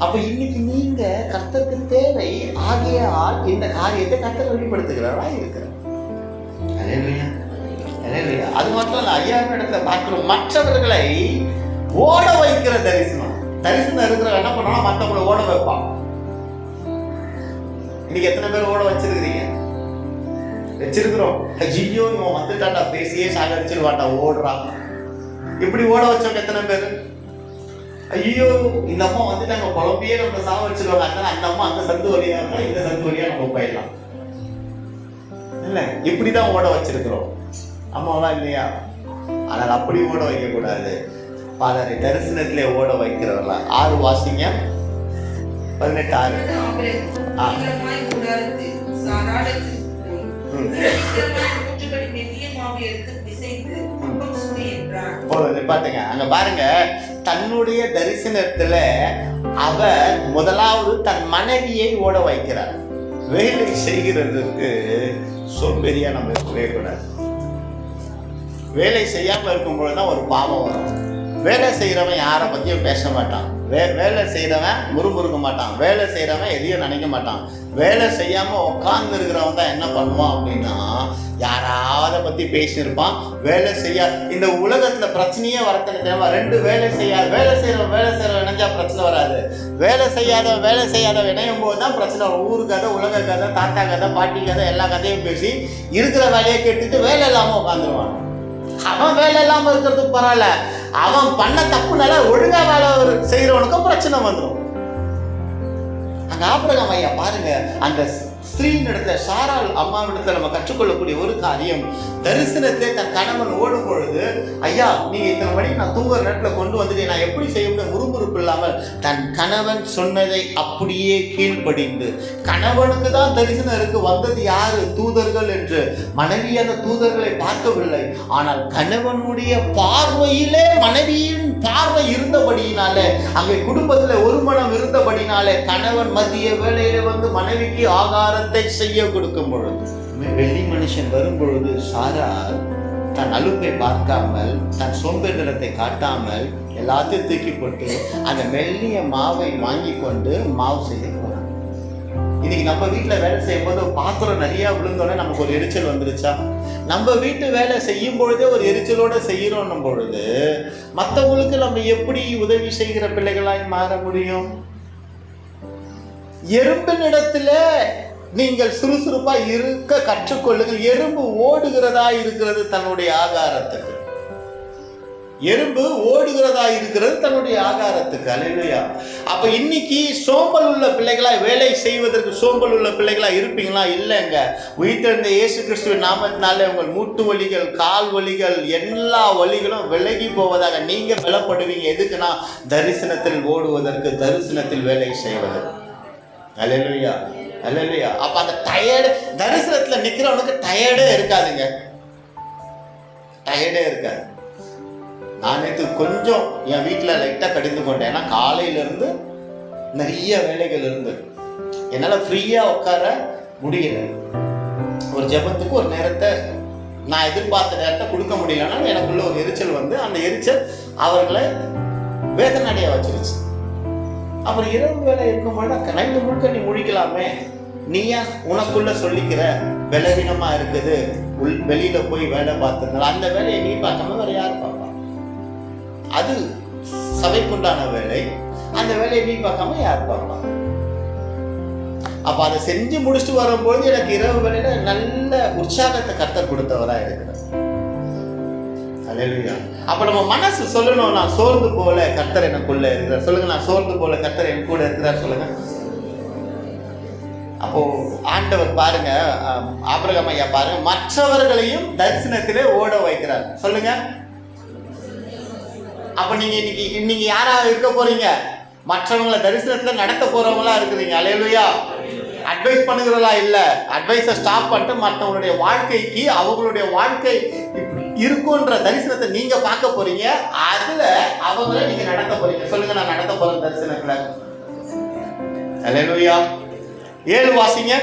அப்ப இன்னைக்கு நீங்க கர்த்தருக்கு தேவை ஆகியால் இந்த காரியத்தை கர்த்தர் வெளிப்படுத்துகிறாரா இருக்கிறார். அது மட்டும் இல்ல, 5ஆம் இடத்துல பார்க்கிறோம், மற்றவர்களை ஓட வைக்கிற தரிசனம். தரிசனம் இருக்கிற என்ன பண்ணா மற்றவங்களை ஓட வைப்பான். இன்னைக்கு எத்தனை பேர் ஓட வச்சிருக்கிறோம்? ஐயோ இவன் வந்துட்டாண்டா, பேசியே சாகடிச்சிருவாண்டா, ஓடுறான். இப்படி ஓட வச்சவங்க எத்தனை பேரு? ஐயோ இந்த அம்மா வந்துட்டாங்க, குழம்பியே நம்ம சாவடிச்சிருவாங்க, அதனால அந்த அம்மா அந்த சந்து வழியா இருக்கா, இந்த சந்து வழியா நம்ம போயிடலாம். இல்ல, இப்படிதான் ஓட வச்சிருக்கிறோம். அம்மாவெல்லாம் இல்லையா? ஆனால் அப்படி ஓட வைக்க கூடாது. பாதரை தரிசனத்திலே ஓட வைக்கிறவர்களா. 6 வாசிங்க, 18. பாத்துங்க, அங்க பாருங்க, தன்னுடைய தரிசனத்துல அவர் முதலாவது தன் மனைவியை ஓட வைக்கிறார். வேலை செய்கிறதுக்கு சோம்பேறியா நம்ம இருக்கவே கூடாது. வேலை செய்யாம இருக்கும்பொழுதுதான் ஒரு பாவம் வரும். வேலை செய்யறவன் யாரை பத்தியும் பேச மாட்டான். வேலை செய்யறவன் முறுமுறுக்க மாட்டான். வேலை செய்யறவன் எதையும் நினைக்க மாட்டான். வேலை செய்யாம உட்கார்ந்து இருக்கிறவன் தான் என்ன பண்ணுவான் அப்படின்னா, யாராவது பத்தி பேசியிருப்பான். வேலை செய்ய இந்த உலகத்துல பிரச்சனையே வரத்தன தெரியுமா? 2 வேலை செய்யறவன் இணைஞ்சா பிரச்சனை வராது. வேலை செய்யாத இணையும் போது தான் பிரச்சனை வரும். ஊரு கதை, உலக கதை, தாத்தா கதை, பாட்டி கதை, எல்லா கதையும் பேசி இருக்கிற வேலையை கேட்டுட்டு வேலை இல்லாம உட்காந்துருவான். அவன் வேலை இல்லாம இருக்கிறதுக்கு பரவாயில்ல, அவன் பண்ண தப்புனால ஒழுங்கா வேலை செய்யறவனுக்கும் பிரச்சனை வந்துடும். அங்க ஆபிரகாம் ஐயா பாருங்க, அந்த ஸ்திரீன் இடத்துல, சாராள் அம்மாவிடத்துல நம்ம கற்றுக்கொள்ளக்கூடிய ஒரு காரியம், தரிசனத்தை தன் கணவன் ஓடும் பொழுது, ஐயா நீங்க இத்தனை மணிக்கு நான் தூங்குற நேரத்துல கொண்டு வந்துட்டு நான் எப்படி செய்ய முடியும் முறுமுறுப்பு இல்லாமல் தன் கணவன் சொன்னதை அப்படியே கீழ்ப்படிந்து, கணவனுக்கு தான் தரிசனம் இருக்கு, வந்தது யாரு? தூதர்கள் என்று. மனைவி அந்த தூதர்களை பார்க்கவில்லை, ஆனால் கணவனுடைய பார்வையிலே மனைவியின் பார்வை இருந்தபடியினாலே, அங்கே குடும்பத்துல ஒரு மனம் இருந்தபடினாலே, கணவன் மதிய வேளையில வந்து மனைவிக்கு ஆகாரத்தை செய்ய கொடுக்கும் பொழுது, வெள்ளி மனுஷன் வரும் பொழுது சாரா தன் அலுப்பை பார்க்காமல், தன் சோம்பேறித்தனத்தை காட்டாமல் எல்லாத்தையும் தூக்கி போட்டு அந்த மெல்லிய மாவை வாங்கி கொண்டு மாவு செய்ய போறாங்க. இன்னைக்கு நம்ம வீட்டுல வேலை செய்யும் போது பாத்திரம் நிறைய விழுந்தோடனே நமக்கு ஒரு எரிச்சல் வந்துருச்சா? நம்ம வீட்டு வேலை செய்யும் பொழுதே ஒரு எரிச்சலோட செய்யறோம் பொழுது மற்றவங்களுக்கு நம்ம எப்படி உதவி செய்கிற பிள்ளைகளாய் மாற முடியும்? எறும்பின் இடத்துல நீங்கள் சுறுசுறுப்பா இருக்க கற்றுக்கொள்ளுங்கள். எறும்பு ஓடுகிறதா இருக்கிறது தன்னுடைய ஆகாரத்துக்கு. எறும்பு ஓடுகிறதா இருக்கிறது தன்னுடைய ஆகாரத்துக்கு. அல்லேலூயா. அப்ப இன்னைக்கு சோம்பல் உள்ள பிள்ளைகளா, வேலை செய்வதற்கு சோம்பல் உள்ள பிள்ளைகளா இருப்பீங்களா? இல்லைங்க. உயிர்த்தெழுந்த இயேசு கிறிஸ்துவின் நாமத்தினாலே உங்கள் மூட்டு வலிகள், கால் வலிகள், எல்லா வலிகளும் விலகி போவதாக நீங்க பலப்படுவீங்க. எதுக்குன்னா தரிசனத்தில் ஓடுவதற்கு, தரிசனத்தில் வேலை செய்வதற்கு. அல்லேலூயா, அல்லேலூயா. அப்ப அந்த டயர்டு, தரிசனத்துல நிக்கிறவனுக்கு டயர்டே இருக்காதுங்க, டயர்டே இருக்காது. நான் நேற்று கொஞ்சம் என் வீட்டில் லைட்டாக கடிந்து கொண்டேன். ஏன்னா காலையிலேருந்து நிறைய வேலைகள் இருந்து என்னால் ஃப்ரீயாக உட்கார முடியல. ஒரு ஜெபத்துக்கு ஒரு நேரத்தை நான் எதிர்பார்த்த நேரத்தை கொடுக்க முடியலன்னா எனக்குள்ள ஒரு எரிச்சல் வந்து அந்த எரிச்சல் அவர்களை வேதனையாக வச்சிருச்சு. அப்புறம் இரவு வேலை இருக்கும்போது நைட்டு முழுக்க நீ முழிக்கலாமே, நீயா உனக்குள்ள சொல்லிக்கிற பலவீனமா இருக்குது, வெளியில போய் வேலை பார்த்துருந்தா அந்த வேலையை நீ பார்க்காம வேற யார் பார்ப்பா? அது சபைக்குண்டான வேலை, அந்த வேலையை நீ பார்க்காம யார் பார்ப்பா? அப்ப அதை செஞ்சு முடிச்சுட்டு வரும்போது எனக்கு இரவு வேலையில நல்ல உற்சாகத்தை கர்த்தர் கொடுத்தவரா இருக்கிறார். அல்லேலூயா. அப்ப நம்ம மனசு சொல்லணும், நான் சோர்ந்து போல கர்த்தர் எனக்குள்ள இருக்கிறார். சொல்லுங்க, நான் சோர்ந்து போல கர்த்தர் என் கூட இருக்கிறார். சொல்லுங்க. அப்போ ஆண்டவர் பாருங்க, ஆபிரகாம் ஐயா பாருங்க, மற்றவர்களையும் தரிசனத்திலே ஓட வைக்கிறார். சொல்லுங்க. அப்ப நீங்க யாரா இருக்க போறீங்க? மற்றவங்களை தரிசனத்துல நடத்த போறவங்களா இருக்கிறீங்க. அல்லேலூயா. அட்வைஸ் பண்ணுகிறதா இல்ல, அட்வைஸை ஸ்டாப் பண்ணிட்டு மற்றவங்களுடைய வாழ்க்கைக்கு, அவங்களுடைய வாழ்க்கை இருக்குன்ற தரிசனத்தை நீங்க பார்க்க போறீங்க. அதுல அவங்கள நீங்க நடத்த போறீங்க. சொல்லுங்க, நான் நடத்த போறேன் தரிசனத்துல. அல்லேலூயா. 7 வாசிங்க.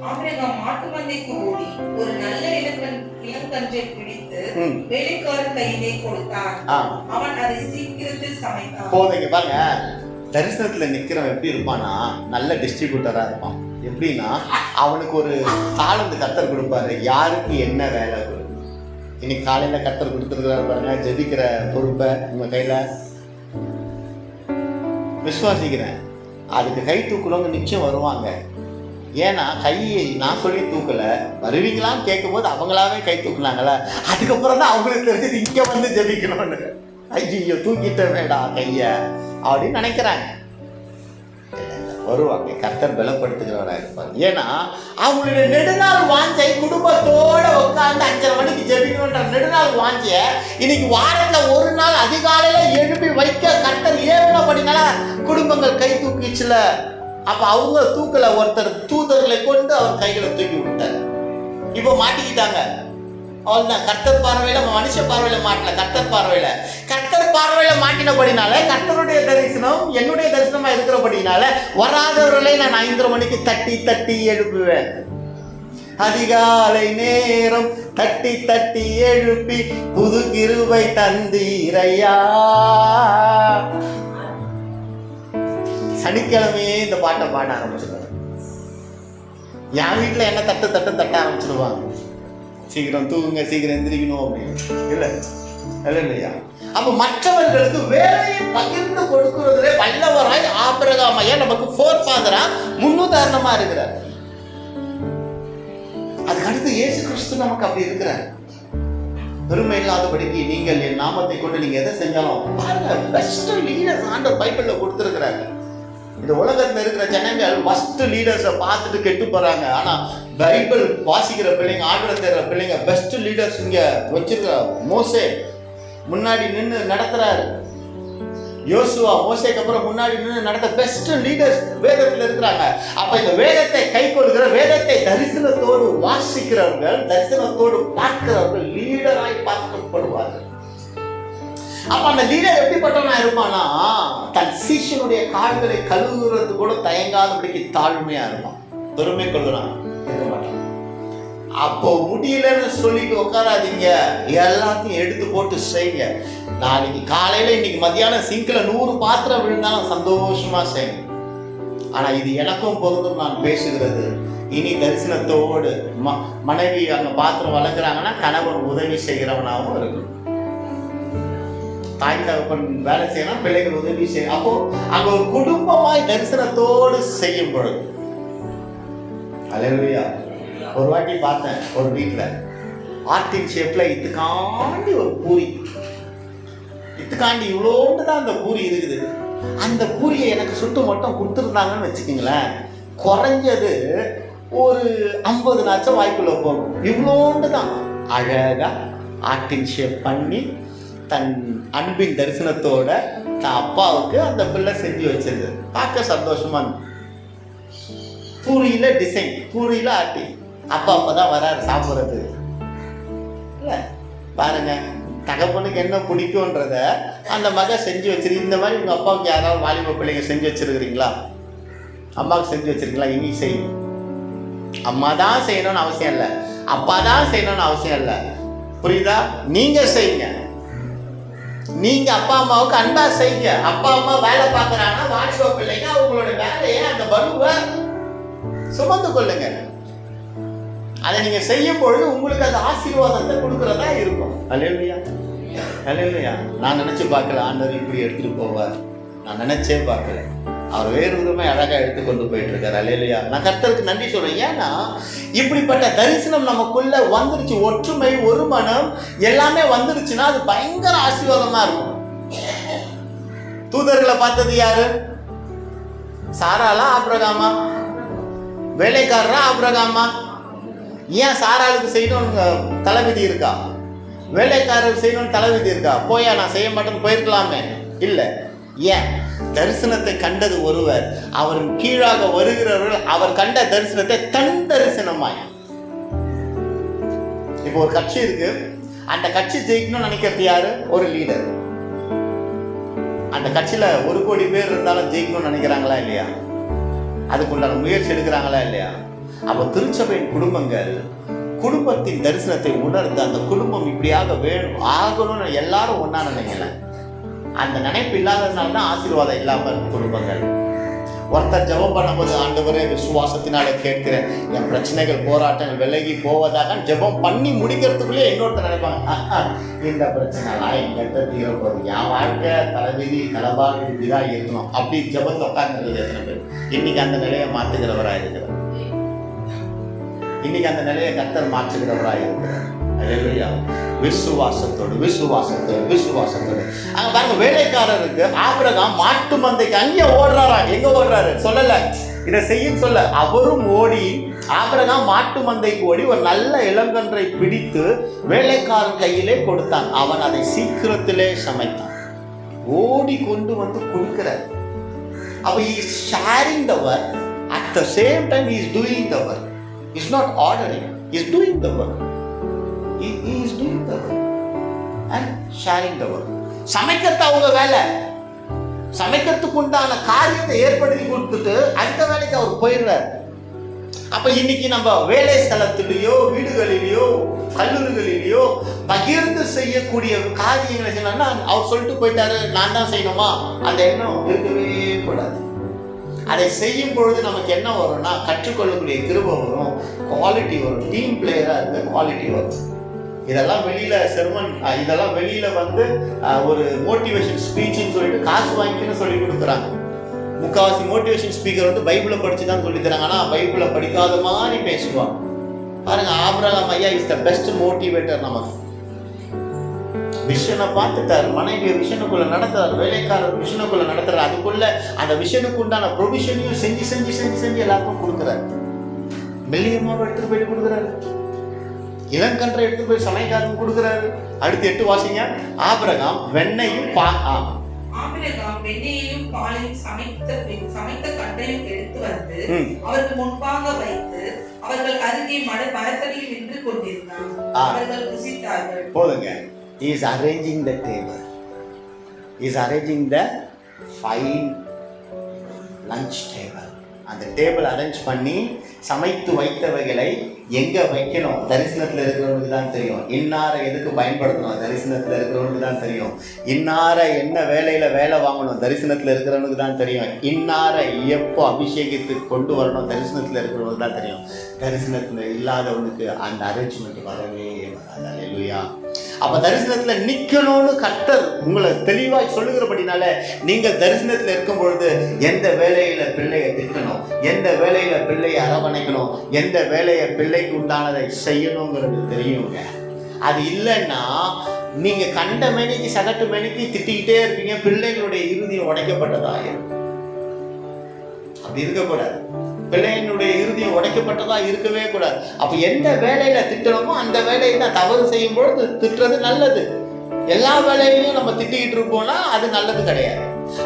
ஆபிரகாம் மாட்டு மந்தைக்கு ஓடி ஒரு நல்ல இளங்கன்றை பிடித்து வேலைக்காரன் கையிலே கொடுத்தான். அவன் அதை சீக்கிரத்தில் சமைத்தான். போதுங்க பாருங்க, தரிசனத்துல நிக்கிறவன் எப்படி இருப்பானா, நல்ல டிஸ்ட்ரிபியூட்டரா இருப்பான். எப்படின்னா அவனுக்கு ஒரு தாளந்து கர்த்தர் கொடுப்பாரு, யாருக்கு என்ன வேலை கொடுக்கும். இன்னைக்கு காலையில கர்த்தர் கொடுத்துருக்கிறாரு பாருங்க, ஜெபிக்கிற பொறுப்பை உங்க கையில விசுவாசிக்கிறேன். அதுக்கு கை தூக்குறவங்க நிச்சயம் வருவாங்க. ஏன்னா கையை நான் சொல்லி தூக்கல, வருவீங்களான்னு கேட்கும் போது அவங்களாவே கை தூக்குனாங்கள, அதுக்கப்புறம் தான் அவங்களுக்கு தெரிஞ்சது இங்க வந்து ஜெபிக்கணும்னு. ஐயோ தூக்கிட்ட வேடா கைய அப்படின்னு நினைக்கிறாங்க. வருவாங்க, கர்த்தர் பலப்படுத்துகிறவராக இருப்பார். ஏன்னா அவங்களுடைய நெடுநாள் வாஞ்சை குடும்பத்தோட உட்காந்து 5:30 மணிக்கு ஜெபிக்கணுன்ற நெடுநாள் வாஞ்சைய இன்னைக்கு வாரத்துல ஒரு நாள் அதிகாலையில எழுப்பி வைக்க கர்த்தர் ஏவனபடினால குடும்பங்கள் கை தூக்கிச்சுல. அப்ப அவங்க தூக்கல, ஒருத்தர் தூதர்களை கொண்டு அவர் கைகளை தூக்கி விட்டார். இப்ப மாட்டிக்கிட்டாங்க. அவ்வளவுதான். கர்த்தர் பார்வையில, மனுஷ பார்வையில மாட்டல, கர்த்தர் பார்வையில. கர்த்தர் பார்வையில மாட்டினபடினால கர்த்தருடைய தரிசனம் என்னுடைய தரிசனமா இருக்கிறபடினால வராதவர்களை நான் 5:30 மணிக்கு தட்டி தட்டி எழுப்புவேன். அதிகாலை நேரம் தட்டி தட்டி எழுப்பி புது கிருபை தந்தீரையா. சனிக்கிழமையே இந்த பாட்டை பாட ஆரம்பிச்சிருவாங்க. என் வீட்டில் என்ன தட்டு தட்டு தட்ட ஆரம்பிச்சிருவாங்க. சீக்கிரம் தூங்குங்க, சீக்கிரம் எந்திரிக்கணும் அப்படின்னு. இல்லை இல்லையா? அப்ப மற்றவர்களுக்கு வேலையை பகிர்ந்து கொடுக்கிறதுல வல்லவராய் ஆபிரகாம் ஐயா நமக்கு ஃபோர்ஃபாதரா முன்னுதாரணமா இருக்கிறார். அதுக்கு அடுத்து இயேசு கிறிஸ்து நமக்கு அப்படி இருக்கிறார். பெருமை இல்லாதபடிக்கு நீங்கள் என் நாமத்தை கொண்டு நீங்க எதை செஞ்சாலும் பாருங்க, பெஸ்ட் லீடர்ஸ் ஆண்டவர் பைபிள்ல கொடுத்துருக்கிறாங்க. இந்த உலகத்துல இருக்கிற ஜனங்கள் ஃபர்ஸ்ட் லீடர்ஸை பார்த்துட்டு கெட்டு போறாங்க. ஆனா பைபிள் வாசிக்கிற பிள்ளைங்க, ஆண்டவரை தேடுற பிள்ளைங்க பெஸ்ட் லீடர்ஸ் இங்க வச்சிருக்கிறார். மோசே முன்னாடி நின்று நடத்துறாரு. யோசுவா மோசேக்கு அப்புறம் முன்னாடி நின்று நடத்த பெஸ்ட் லீடர்ஸ் வேதத்துல இருக்கிறாங்க. அப்ப இந்த வேதத்தை கை கொள்கிற, வேதத்தை தரிசனத்தோடு வாசிக்கிறவர்கள், தரிசனத்தோடு பார்க்கிறவர்கள் லீடராய் பார்க்கப்படுவார்கள். அப்ப அந்த லீடர் எப்படிப்பட்டவனா இருப்பானா, தன் சீஷனுடைய கால்களை கழுவுறது கூட தயங்காதபடிக்கு தாழ்மையா இருப்பான். பெருமை கொள்கிறான் இருக்க மாட்டான். அப்போ முடியலன்னு சொல்லிட்டு உட்காராதீங்க, எல்லாத்தையும் எடுத்து போட்டு செய்யுங்க. நாளைக்கு காலையில இன்னைக்கு மத்தியானம் சிங்க்ல 100 பாத்திரம் விழுந்தாலும் சந்தோஷமா செய்யுங்க. ஆனா இது எனக்கும் பொருந்தும் நான் பேசுகிறது. இனி தரிசனத்தோடு மனைவி அங்க பாத்திரம் வளர்க்குறாங்கன்னா கணவன் உதவி செய்கிறவனாகவும் இருக்கும். தாய் தகப்பன் வேலை செய்யணும், பிள்ளைகள் உதவி செய்யணும். அப்போ அங்க ஒரு குடும்பமாய் தரிசனத்தோடு செய்யும் பொழுது, அல்லேலூயா. ஒரு வாட்டி பார்த்தேன், ஒரு வீட்டுல ஆர்டின் ஷேப்ல இதுக்காண்டி ஒரு பூரி, இதுக்காண்டி இவ்வளோண்டு தான் அந்த பூரி இருக்குது. அந்த பூரியை எனக்கு சுட்டு மட்டும் கொடுத்துருந்தாங்கன்னு வச்சுக்கோங்களேன், குறைஞ்சது ஒரு 50 நாச்சும் வாய்க்குள்ள போகும். இவ்வளோண்டு தான் அழகா ஆர்டின் ஷேப் பண்ணி தன் அன்பின் தரிசனத்தோட தன் அப்பாவுக்கு அந்த பிள்ளை செஞ்சு வச்சிருது. பார்க்க சந்தோஷமா இருந்துச்சு. பூரியில டிசைன், பூரியில ஆட்டி, அப்பா அப்பதான் வராரு சாப்பிட்றது. இல்ல பாருங்க, தகப்பனுக்கு என்ன பிடிக்கும்ன்றத அந்த மக செஞ்சு வச்சிருக்கு. இந்த மாதிரி உங்க அப்பாவுக்கு யாராவது வாலிப பிள்ளைங்க செஞ்சு வச்சிருக்கிறீங்களா? அம்மாவுக்கு செஞ்சு வச்சிருக்கீங்களா? இனி செய்யும். அம்மா தான் செய்யணும்னு அவசியம் இல்லை, அப்பா தான் செய்யணும்னு அவசியம் இல்லை. புரியுதா? நீங்க செய்யுங்க. நீங்க அப்பா அம்மாவுக்கு அன்பா செய்யுங்க. அப்பா அம்மா வேலை பார்க்கறாங்கன்னா வாலிப பிள்ளைங்க அவங்களோட வேலையை, அந்த பலுவை சுமந்து கொள்ளுங்க. அதை நீங்க செய்யும் பொழுது உங்களுக்கு அது ஆசீர்வாதத்தை கொடுக்கறதா இருக்கும். அல்லேலூயா, அல்லேலூயா. நான் நினைச்சு பார்க்கல ஆண்டவர் இப்படி எடுத்துட்டு போவார். நான் நினைச்சே பார்க்கல. அவர் வேறு விதமே அழகா எடுத்துக்கொண்டு போயிட்டு இருக்காரு. அல்லேலூயா. நான் கர்த்தருக்கு நன்றி சொல்றேன். ஏன்னா இப்படிப்பட்ட தரிசனம் நமக்குள்ள வந்துருச்சு. ஒற்றுமை, ஒரு மனம் எல்லாமே வந்துருச்சுன்னா அது பயங்கர ஆசீர்வாதமா இருக்கும். தூதர்களை பார்த்தது யாரு? சாராளா ஆபிரகாமா? வேலைக்காரரா ஆபிரகாமா? ஏன் சாராளுக்கு செய்யணும்னு தலைவிதி இருக்கா? வேலைக்காரருக்கு செய்யணும்னு தலைவிதி இருக்கா? போயா நான் செய்ய மாட்டேன்னு போயிருக்கலாமே? இல்லை. ஏன்? தரிசனத்தை கண்டது ஒருவர், அவரின் கீழாக வருகிறவர்கள் அவர் கண்ட தரிசனத்தை தன் தரிசனமாய். இப்போ ஒரு கட்சி இருக்கு, அந்த கட்சி ஜெயிக்கணும்னு நினைக்கிறது யாரு? ஒரு லீடர். அந்த கட்சியில 1 கோடி பேர் இருந்தாலும் ஜெயிக்கணும்னு நினைக்கிறாங்களா இல்லையா? அதுக்குண்டான முயற்சி எடுக்கிறாங்களா இல்லையா? அப்போ திருச்சபையின் குடும்பங்கள் குடும்பத்தின் தரிசனத்தை உணர்ந்து அந்த குடும்பம் இப்படியாக வேணும் ஆகணும்னு எல்லாரும் ஒன்னா நினைக்கல. அந்த நினைப்பு இல்லாததுனால தான் ஆசீர்வாதம் இல்லாமல் குடும்பங்கள். ஒருத்தர் ஜெபம் பண்ணும்போது, ஆண்டவரே விசுவாசத்தினால கேட்கிறேன், என் பிரச்சனைகள் போராட்டங்கள் விலகி போவதாக ஜெபம் பண்ணி முடிக்கிறதுக்குள்ளே இன்னொருத்தர் நினைப்பாங்க, இந்த பிரச்சனைலாம் எங்கிட்ட தீர போகுது, என் வாழ்க்கை தலைவிதி தலைபாடு இப்படிதான் இருக்கணும் அப்படி ஜெபத்தை உட்கார்ந்து எத்தனை பேர் இன்னைக்கு அந்த நிலையை மாற்றுகிறவராக இருக்கிறார். இன்னைக்கு அந்த நிலையை கர்த்தர் மாற்றுகிறவராக இருக்கிறார். அல்லேலூயா. விசுவாசத்தோடு விசுவாசத்தோடு விசுவாசத்தோடு. அங்க பாருங்க, வேலைக்காரருக்கு ஆபிரகாம் மாட்டு மந்தைக்கு அங்கே ஓடுறாரா? எங்க ஓடுறாரு சொல்லல, இதை செய்ய சொல்ல. அவரும் ஓடி, ஆபிரகாம் மாட்டு மந்தைக்கு ஓடி ஒரு நல்ல இளங்கன்றை பிடித்து வேலைக்காரன் கையிலே கொடுத்தான். அவன் அதை சீக்கிரத்திலே சமைத்தான். ஓடி கொண்டு வந்து கொடுக்கிறார். அப்ப he is sharing the work, at the same time he is doing the work. He is not ordering, he is doing the work. He is doing the work and sharing the work. சமைக்கிறது அவங்க வேலை. சமைக்கிறதுக்கு உண்டான காரியத்தை ஏற்படுத்தி கொடுத்துட்டு அடுத்த வேலைக்கு அவர் போயிடுறார். அப்ப இன்னைக்கு நம்ம வேலை ஸ்தலத்திலேயோ வீடுகளிலேயோ கல்லூரிகளிலேயோ பகிர்ந்து செய்யக்கூடிய காரியங்களை செய்யணும்னா அவர் சொல்லிட்டு போயிட்டாரு நான் தான் செய்யணுமா, அந்த எண்ணம் இருக்கவே கூடாது. அதை செய்யும் பொழுது நமக்கு என்ன வரும்னா கற்றுக்கொள்ளக்கூடிய கிருபை வரும், குவாலிட்டி வரும், டீம் பிளேயரா இருக்க குவாலிட்டி வரும். இதெல்லாம் வெளியில செர்மன், இதெல்லாம் வெளியில வந்து ஒரு மோட்டிவேஷன் ஸ்பீச்சுன்னு சொல்லிட்டு காசு வாங்கிக்கணும்னு சொல்லி கொடுக்குறாங்க. முக்காவாசி மோட்டிவேஷன் ஸ்பீக்கர் வந்து பைபிளை படிச்சு தான் சொல்லி தராங்க. ஆனால் பைபிளை படிக்காத மாதிரி பேசுவாங்க. பாருங்க, ஆபிரகாம் ஐயா இஸ் த பெஸ்ட் மோட்டிவேட்டர். நமக்கு விஷனை பார்த்துட்டார், மனைவிய விஷனுக்குள்ள நடத்துறாரு, வேலைக்காரர் விஷனுக்குள்ள நடத்துறாரு. அதுக்குள்ள அந்த விஷனுக்கு உண்டான ப்ரொவிஷனையும் செஞ்சு செஞ்சு செஞ்சு செஞ்சு எல்லாருக்கும் கொடுக்குறாரு. மில்லியனோட எடுத்துட்டு போயிட்டு கொடுக்குறாரு, இளங்கன்றை எடுத்து போய் சமைக்காரன் கொடுக்குறாரு. அடுத்து 8 வாசிங்க. ஆபிரகாம் வெண்ணையும் ஆபிரகாம் வெண்ணையையும் பாலையும் சமைத்த கண்டையும் எடுத்து வந்து அவருக்கு முன்பாக வைத்து அவர்கள் அருகே மரத்தடியில் நின்று கொண்டிருந்தார். அவர்கள் ருசித்தார்கள். போதுங்க. He is arranging the table. He is arranging the fine lunch table. அந்த டேபிள் அரேஞ்ச் பண்ணி சமைத்து வைத்தவைகளை எங்க வைக்கணும் தரிசனத்துல இருக்கிறவனுக்கு தான் தெரியும். இன்னாரை எதுக்கு பயன்படுத்தணும் தரிசனத்துல இருக்கிறவனுக்கு தான் தெரியும். இன்னாரை என்ன வேலையில வேலை வாங்கணும் தரிசனத்துல இருக்கிறவனுக்கு தான் தெரியும். இன்னாரை எப்போ அபிஷேகத்துக்கு கொண்டு வரணும் தரிசனத்துல இருக்கிறவனுக்கு தான் தெரியும். தரிசனத்துல இல்லாதவனுக்கு அந்த அரேஞ்ச்மெண்ட் வரவே வராது. அல்லேலூயா. அப்ப தரிசனத்துல நிக்கணும்னு கர்த்தர் உங்களை தெளிவாய் சொல்லுகிறபடினால நீங்கள் தரிசனத்துல இருக்கும் பொழுது எந்த வேலையில பிள்ளையை திட்டணும், எந்த வேலையில பிள்ளையை அரவணைக்கணும், எந்த வேலையை பிள்ளைக்கு உண்டானதை செய்யணுங்கிறது தெரியுங்க. அது இல்லைன்னா நீங்க கண்ட மேனிக்கு சகட்டு மேனிக்கு திட்டிக்கிட்டே இருப்பீங்க. பிள்ளைகளுடைய இறுதியம் உடைக்கப்பட்டதாயிரும். அப்படி இருக்கக்கூடாது. பிள்ளையினுடைய இறுதியம் உடைக்கப்பட்டதா இருக்கவே கூடாது. அப்ப எந்த வேலையில திட்டணுமோ அந்த வேலையை தான் தவறு செய்யும் பொழுது திட்டுறது நல்லது. எல்லா வேலையிலையும் நம்ம திட்டிக்கிட்டு இருப்போம்னா அது நல்லது கிடையாது.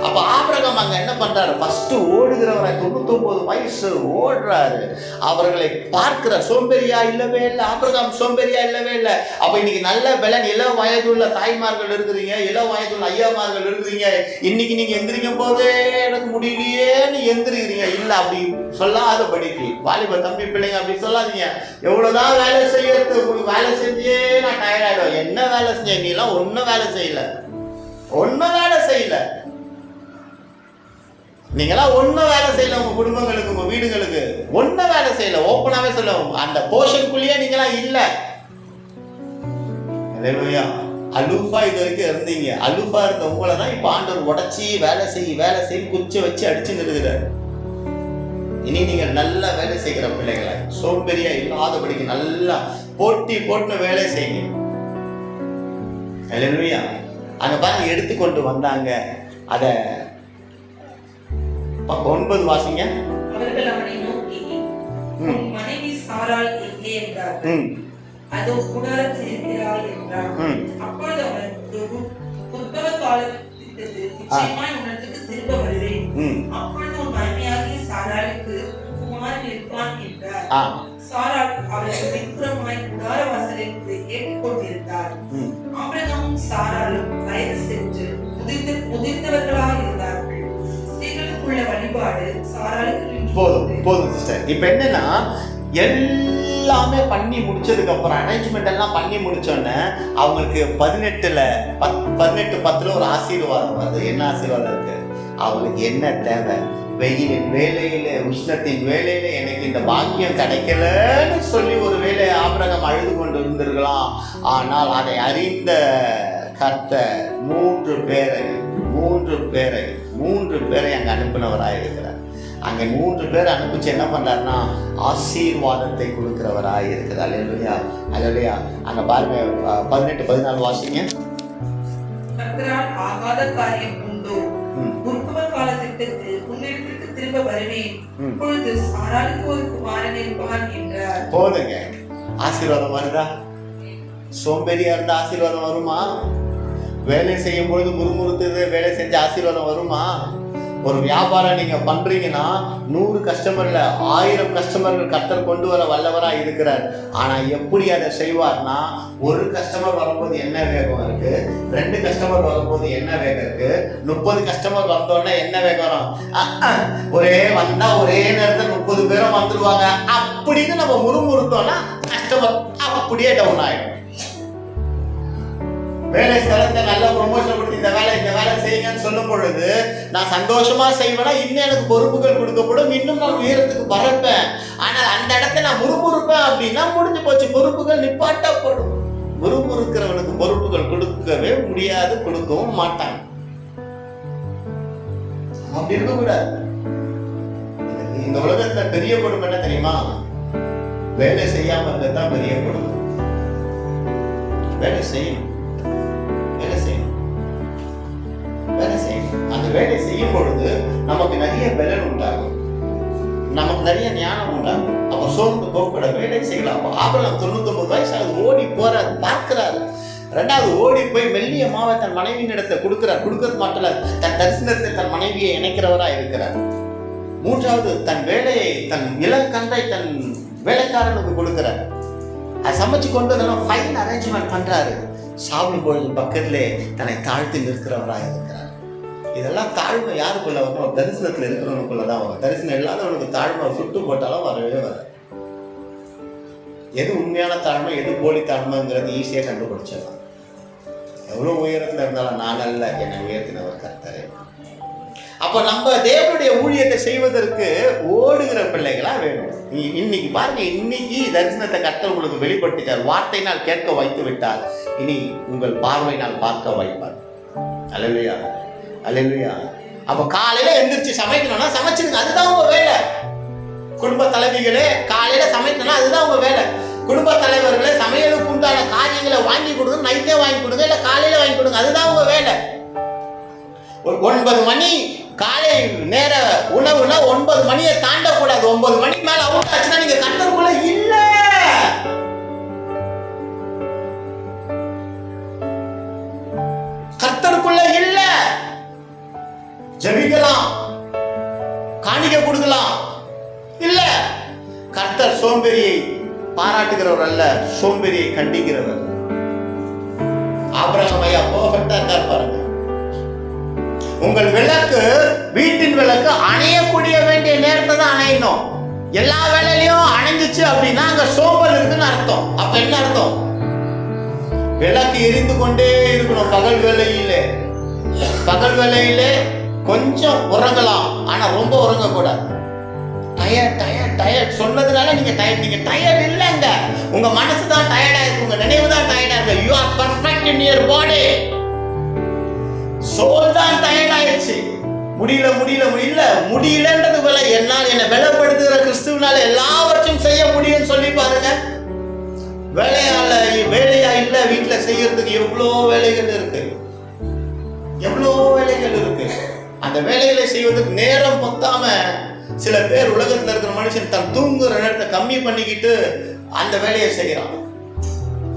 அப்ப ஆபிரகாம் அங்க என்ன பண்றாரு? ஃபர்ஸ்ட் ஓடுகிறவரை 99 வயசு ஓடுறாரு. அவர்களை பார்க்கிற சோம்பேறியா இல்லவே இல்லை. ஆபிரகாம் சோம்பேறியா இல்லவே இல்லை. அப்ப இன்னைக்கு நல்ல பலன் இள வயதுள்ள தாய்மார்கள் இருக்கிறீங்க, இள வயதுள்ள ஐயாமார்கள் இருக்கிறீங்க. இன்னைக்கு நீங்க எந்திரிக்கும் போதே எனக்கு முடியலையேன்னு எந்திரிக்கிறீங்க. இல்லை அப்படி சொல்லாதபடிக்கு வாலிப தம்பி பிள்ளைங்க அப்படி சொல்லாதீங்க. எவ்வளவுதான் வேலை செய்யறது, உங்களுக்கு வேலை செஞ்சே நான் டயர்ட் ஆயிடும். என்ன வேலை செஞ்ச? நீ எல்லாம் ஒன்னும் வேலை செய்யல, ஒன்னும் வேலை செய்யல. நீங்களாம் ஒன்றும் வேலை செய்யல. உங்க குடும்பங்களுக்கு, உங்க வீடுகளுக்கு ஒன்றும் வேலை செய்யல. ஓப்பனாவே சொல்ல, அந்த போர்ஷனுக்குள்ளேயே நீங்களாம் இல்லை. அல்லேலூயா. அலுஃபா இது வரைக்கும் இருந்தீங்க. அலுஃபா இருந்த உங்களை தான் இப்ப ஆண்டவர் உடைச்சி வேலை செய்ய குச்சி வச்சு அடிச்சு நிறுகிறார். இனி நீங்க நல்லா வேலை செய்கிற பிள்ளைகளை, சோம்பேறியா இல்லாதபடிக்கு நல்லா போட்டு வேலை செய்யுங்க. அல்லேலூயா. அங்க பாருங்க, எடுத்துக்கொண்டு வந்தாங்க. அத 9 வாசிங்க. அவர்கள் அவனை நோக்கி, உன் மனைவி சாராள் எங்கே என்றார்கள். அதோ கூடாரத்தில் இருக்கிறாள் என்றான். அப்பொழுது அவன், உற்பவ காலத்திற்கு நிச்சயமாய் உனக்கு திரும்ப வருவேன். அப்பொழுது உன் மனைவியாகிய சாராளுக்கு குமாரன் இருப்பான் என்றார். சாராள் அவளுக்கு பின்புறமாய் கூடார வாசலில் கேட்டுக்கொண்டிருந்தார். ஆபிரகாமும் சாராளும் வயது சென்று முதிர்ந்தவர்களாக இருந்தார்கள். வழிபாடு போதும் சிஸ்டர். இப்ப என்னன்னா, எல்லாமே பண்ணி முடிச்சதுக்கு அப்புறம் அரேஞ்ச்மெண்ட் எல்லாம் பண்ணி முடிச்சோன்னே அவங்களுக்கு 18:10 ஒரு ஆசீர்வாதம் வருது. என்ன ஆசீர்வாதம் இருக்கு? அவங்களுக்கு என்ன தேவை? வெயிலின் வேலையில, உஷ்ணத்தின் வேலையில எனக்கு இந்த பாக்கியம் கிடைக்கலன்னு சொல்லி ஒரு வேளை ஆபிரகாம் அழுது கொண்டு இருந்திருக்கலாம். ஆனால் அதை அறிந்த கர்த்தர் 3 பேரை அங்க அனுப்பினவராக இருக்கிறார். அங்க 3 பேர் அனுப்பிச்சு என்ன பண்றாருன்னா ஆசீர்வாதத்தை கொடுக்கிறவராக இருக்கிறார். அல்லேலூயா, அல்லேலூயா. அங்க பாருங்க, 18-14 வாசிங்க. கர்த்தரால் ஆகாத காரியம் உண்டோ? உற்பவ காலத்திற்கு உன்னிடத்திற்கு திரும்ப வருவேன். இப்பொழுது சாராளுக்கு ஒரு குமாரன் இருப்பான் என்றார். போதுங்க. ஆசீர்வாதம் வருதா? சோம்பேறியா இருந்த ஆசீர்வாதம் வருமா? வேலை செய்யும் பொழுது முறுமுறுத்து வேலை செஞ்ச ஆசீர்வாதம் வருமா? ஒரு வியாபாரம் நீங்க பண்றீங்கன்னா 100 கஸ்டமர்ல 1000 கஸ்டமர்கள் கர்த்தர் கொண்டு வர வல்லவரா இருக்கிறார். ஆனா எப்படி அதை செய்வார்னா, ஒரு கஸ்டமர் வரும்போது என்ன வேகம் இருக்கு, 2 கஸ்டமர் வரும்போது என்ன வேகம் இருக்கு, 30 கஸ்டமர் வந்தோடனே என்ன வேகம் வரும்? ஒரே நேரத்தில் 30 பேரும் வந்துருவாங்க அப்படின்னு நம்ம முறுமுறுத்தோம்னா கஸ்டமர் அப்படியே டவுன் ஆயிடும். வேலை ஸ்தலத்தை நல்ல ப்ரொமோஷன் கொடுத்து இந்த வேலை செய்யுங்கன்னு சொல்லும் பொழுது நான் சந்தோஷமா செய்வேனா, இன்னும் எனக்கு பொறுப்புகள் கொடுக்கப்படும், இன்னும் நான் உயரத்துக்கு பறப்பேன். ஆனால் அந்த இடத்துல நான் முறுமுறுப்பேன் அப்படின்னா முடிஞ்சு போச்சு, பொறுப்புகள் நிப்பாட்டப்படும். முறுமுறுக்கிறவனுக்கு பொறுப்புகள் கொடுக்கவே முடியாது, கொடுக்கவும் மாட்டாங்க. அப்படி இருக்கக்கூடாது. இந்த உலகத்துல பெரிய கொடுமை என்ன தெரியுமா? வேலை செய்யாம இருந்ததான் பெரிய கொடுமை. வேலை செய்யணும். அந்த வேலை செய்யும் பொழுது நமக்கு நிறைய பலன் உண்டாகும், நமக்கு நிறைய ஞானம் உண்டாகும். அப்ப சோர்ந்து போகக்கூட வேலை செய்யலாம். அப்ப ஆபிரகாம் 99 வயசு ஓடி போறாரு, பார்க்கிறாரு. 2வது ஓடி போய் மெல்லிய மாவை தன் மனைவியின் இடத்தை கொடுக்கிறது மட்டும் இல்ல, தன் தரிசனத்தை தன் மனைவியை இணைக்கிறவரா இருக்கிறார். 3வது தன் வேலையை, தன் இளங்கன்றை தன் வேலைக்காரனுக்கு கொடுக்கிறார். அதை சமைச்சு கொண்டு அதெல்லாம் ஃபைன் அரேஞ்ச்மெண்ட் பண்றாரு. சாப்பிடும் பொழுது பக்கத்திலே தன்னை தாழ்த்தி நிற்கிறவராக இருக்கிறார். இதெல்லாம் தாழ்மை யாருக்குள்ள வரும்? தரிசனத்தில் இருக்கிறவனுக்குள்ளதான் வரும். தரிசனம் இல்லாதவனுக்கு தாழ்மை சுட்டு போட்டாலும் வரவே வர. எது உண்மையான தாழ்மை, எது போலி தாழ்மைங்கிறது ஈஸியாக கண்டுபிடிச்சிடலாம். எவ்வளோ உயரத்தில் இருந்தாலும் நான் அல்ல, என்னை உயர்த்தினவர் கர்த்தரே. அப்போ நம்ம தேவனுடைய ஊழியத்தை செய்வதற்கு ஓடுகிற பிள்ளைகளா வேணும். இன்னைக்கு பாருங்க, இன்னைக்கு தரிசனத்தை கர்த்தர் உங்களுக்கு வெளிப்படுத்திட்டார். வார்த்தையினால் கேட்க வைத்து விட்டார், இனி உங்கள் பார்வையினால் பார்க்க வைப்பார். அல்லேலூயா, அல்லேலூயா. அப்போ காலையில எந்திரிச்சு சமைக்கணும்னா சமைச்சிருங்க, அதுதான் உங்க வேலை. குடும்ப தலைவிகளே, காலையில சமைக்கணும்னா அதுதான் உங்க வேலை. குடும்ப தலைவர்களே, சமையலுக்கு உண்டான காரியங்களை வாங்கி கொடுங்க, நைட்டே வாங்கி கொடுங்க, இல்லை காலையில வாங்கி கொடுங்க, அதுதான் உங்க வேலை. 9 மணி காலை நேர உணவுனா 9 மணியை தாண்டக்கூடாது. 9 மணிக்கு மேல அவுட் ஆச்சுன்னா நீங்க கர்த்தருக்குள்ள இல்ல. கர்த்தருக்குள்ள இல்ல. ஜெபிக்கலாம், காணிக்கை கொடுக்கலாம், இல்ல. கர்த்தர் சோம்பேறியை பாராட்டுகிறவர் அல்ல, சோம்பேறியை கண்டிக்கிறவர். ஆபிரகாம் ஐயா பெர்ஃபெக்ட்டா இருக்கார் பாருங்க. உங்கள் விளக்கு, வீட்டின் விளக்கு அணையக்கூடிய வேண்டிய நேரத்தை தான் அணையணும். எல்லா வேலையிலையும் அணைஞ்சிச்சு அப்படின்னா அங்க சோம்பல் இருக்குன்னு அர்த்தம். அப்ப என்ன அர்த்தம்? விளக்கு எரிந்து கொண்டே இருக்கணும். பகல் வேலையிலே கொஞ்சம் உறங்கலாம், ஆனா ரொம்ப உறங்கக்கூடாது. டயர்ட் சொன்னதுனால நீங்க டயர்ட் இல்லைங்க. உங்க மனசு தான் டயர்டா இருக்கு, உங்க நினைவு தான் டயர்டா இருக்கு. You are perfect in your body. Soul தான் டயர்ட் ஆயிடுச்சு. முடியலன்றது விலை. என்னால் என்னை பலப்படுத்துகிற கிறிஸ்துவனால எல்லாவற்றையும் செய்ய முடியும்னு சொல்லி பாருங்க. வேலையா இல்ல, வீட்டுல செய்யறதுக்கு எவ்வளோ வேலைகள் இருக்கு. அந்த வேலைகளை செய்வதற்கு நேரம் பத்தாம சில பேர் உலகத்துல இருக்கிற மனுஷன் தன் தூங்குற நேரத்தை கம்மி பண்ணிக்கிட்டு அந்த வேலையை செய்யறான்.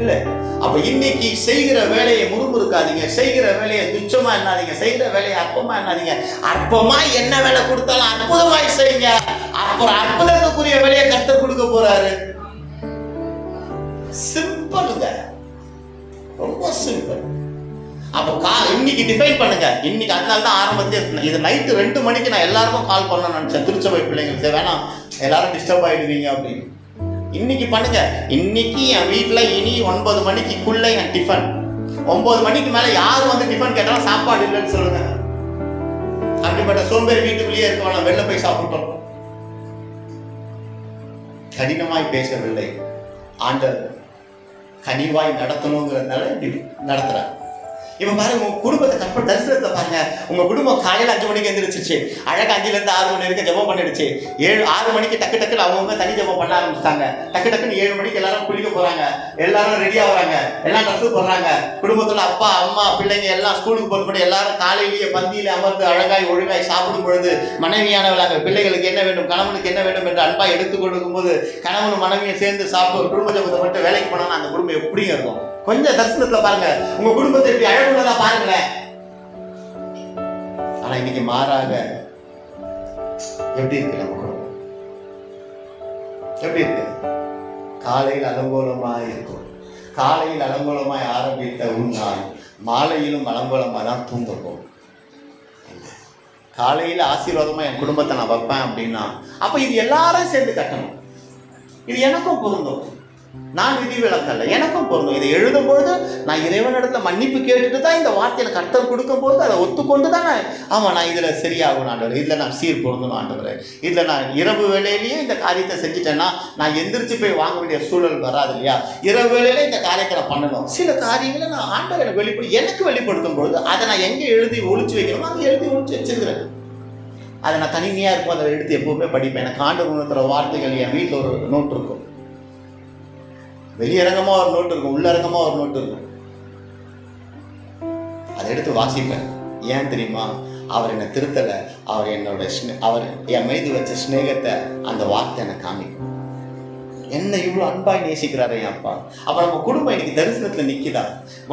இல்ல, அப்ப இன்னைக்கு செய்கிற வேலையை முறுமுறுக்காதீங்க, செய்கிற வேலையை துச்சமா எண்ணாதீங்க, செய்கிற வேலையை அற்பமா எண்ணாதீங்க. அற்பமா என்ன வேலை கொடுத்தாலும் அற்புதமாய் செய்யுங்க. அப்புறம் அற்புதத்துக்குரிய வேலையை கர்த்தர் கொடுக்க போறாரு. சிம்பிள்ங்க, ரொம்ப சிம்பிள். அப்போ இன்னைக்கு டிஃபைன் பண்ணுங்க. இன்னைக்கு அதனால தான் ஆரம்பத்திலே இது நைட்டு 2 மணிக்கு நான் எல்லாருக்கும் கால் பண்ணணும்னு நினைச்சேன். திருச்சபை பிள்ளைங்களுக்கு வேணாம், எல்லாரும் டிஸ்டர்ப் ஆயிடுவீங்க அப்படின்னு. இன்னைக்கு பண்ணுங்க. இன்னைக்கு என் வீட்டில் இனி 9 மணிக்குள்ள என் டிஃபன். 9 மணிக்கு மேலே யாரும் வந்து டிஃபன் கேட்டாலும் சாப்பாடு இல்லைன்னு சொல்லுங்க. அப்படிப்பட்ட சோம்பேறி வீட்டுக்குள்ளேயே இருக்க வேணாம், வெளில போய் சாப்பிட்டோம். கடினமாய் பேசவில்லை, ஆண்டவர் கனிவாய் நடத்தணுங்கிறதுனால இப்படி நடத்துறார். இப்ப பாருங்க, உங்க குடும்பத்தை கற்பனை தரிசனத்தை பாருங்க. உங்க குடும்பம் காலையில 5 மணிக்கு எழுந்திரிச்சிச்சு, அழகா 5 to 6 மணி வரைக்கும் ஜெபம் பண்ணிடுச்சு. 6 மணிக்கு டக்குன்னு அவங்க தனி ஜெபம் பண்ண ஆரம்பிச்சிட்டாங்க. டக்குன்னு 7 மணிக்கு எல்லாரும் குளிக்க போறாங்க, எல்லாரும் ரெடி ஆகுறாங்க, எல்லாம் ட்ரெஸ் போடுறாங்க. குடும்பத்துல அப்பா அம்மா பிள்ளைங்க எல்லாம் ஸ்கூலுக்கு போகும்போது எல்லாரும் காலையிலேயே பந்தியில அமர்ந்து அழகாய் ஒழுங்காய் சாப்பிடும் பொழுது மனைவியானவளாக பிள்ளைகளுக்கு என்ன வேண்டும், கணவனுக்கு என்ன வேண்டும் என்று அன்பா எடுத்து கொடுக்கும் போது கணவனும் மனைவியும் சேர்ந்து சாப்பிட்டு குடும்ப ஜெபத்தை மட்டும் வேலைக்கு போனா அந்த குடும்பம் எப்படியும் இருக்கும். கொஞ்சம் தரிசனத்துல பாருங்க, உங்க குடும்பத்தை எப்படி அழகுள்ளதா பாருங்களேன். ஆனா இன்னைக்கு மாறாக எப்படி இருக்கு நம்ம குடும்பம்? எப்படி இருக்கு? காலையில் அலங்கோலமாய் இருக்கும். காலையில் அலங்கோலமாய் ஆரம்பித்த உன்னால் மாலையிலும் அலங்கோலமா தான் தூங்க போகும். காலையில் ஆசீர்வாதமா என் குடும்பத்தை நான் வைப்பேன் அப்படின்னா அப்ப இது எல்லாரும் சேர்ந்து கட்டணும். இது எனக்கும் பொருந்தும். நான் விதி விலக்கல்ல, எனக்கும் பொருந்தும். இதை எழுதும் பொழுது நான் இறைவனிடத்துல மன்னிப்பு கேட்டுட்டு தான் இந்த வார்த்தையில கர்த்தர் கொடுக்கும் போது அதை ஒத்துக்கொண்டு தான் நான் இதுல சரியாகணும் ஆண்டவர், இதுல நான் சீர் பொருந்தணும் ஆண்டவர், இதுல நான் இரவு வேளையிலேயே இந்த காரியத்தை செஞ்சுட்டேன்னா நான் எந்திரிச்சு போய் வாங்க வேண்டிய சூழல் வராது இல்லையா? இரவு வேளையில இந்த காரியத்தை நான் பண்ணணும். சில காரியங்களை நான் ஆண்டவர் எனக்கு வெளிப்படுத்தும் பொழுது அதை நான் எங்கே எழுதி ஒழிச்சு வைக்கணுமோ அதை எழுதி ஒழிச்சு வச்சிருக்கிறேன். அதை நான் தனிமையா இருக்கும், அதை எடுத்து எப்பவுமே படிப்பேன். எனக்கு ஆண்டவர் உணர்த்துற வார்த்தைகள் என் வீட்டில் ஒரு நோட் இருக்கும். வெளியரங்கமா ஒரு நோட்டு இருக்கும், உள்ளரங்கமா ஒரு நோட்டு இருக்கும். அதை எடுத்து வாசிப்பேன். ஏன் தெரியுமா? அவர் என்னை திருத்தலை, அவர் என் மீது வச்ச ஸ்நேகத்தை அந்த வார்த்தை எனக்கு காமிக்கும். என்ன இவ்வளோ அன்பாய் நேசிக்கிறாரு என் அப்பா. அப்ப நம்ம குடும்பம் இன்னைக்கு தரிசனத்துல நிக்குதா?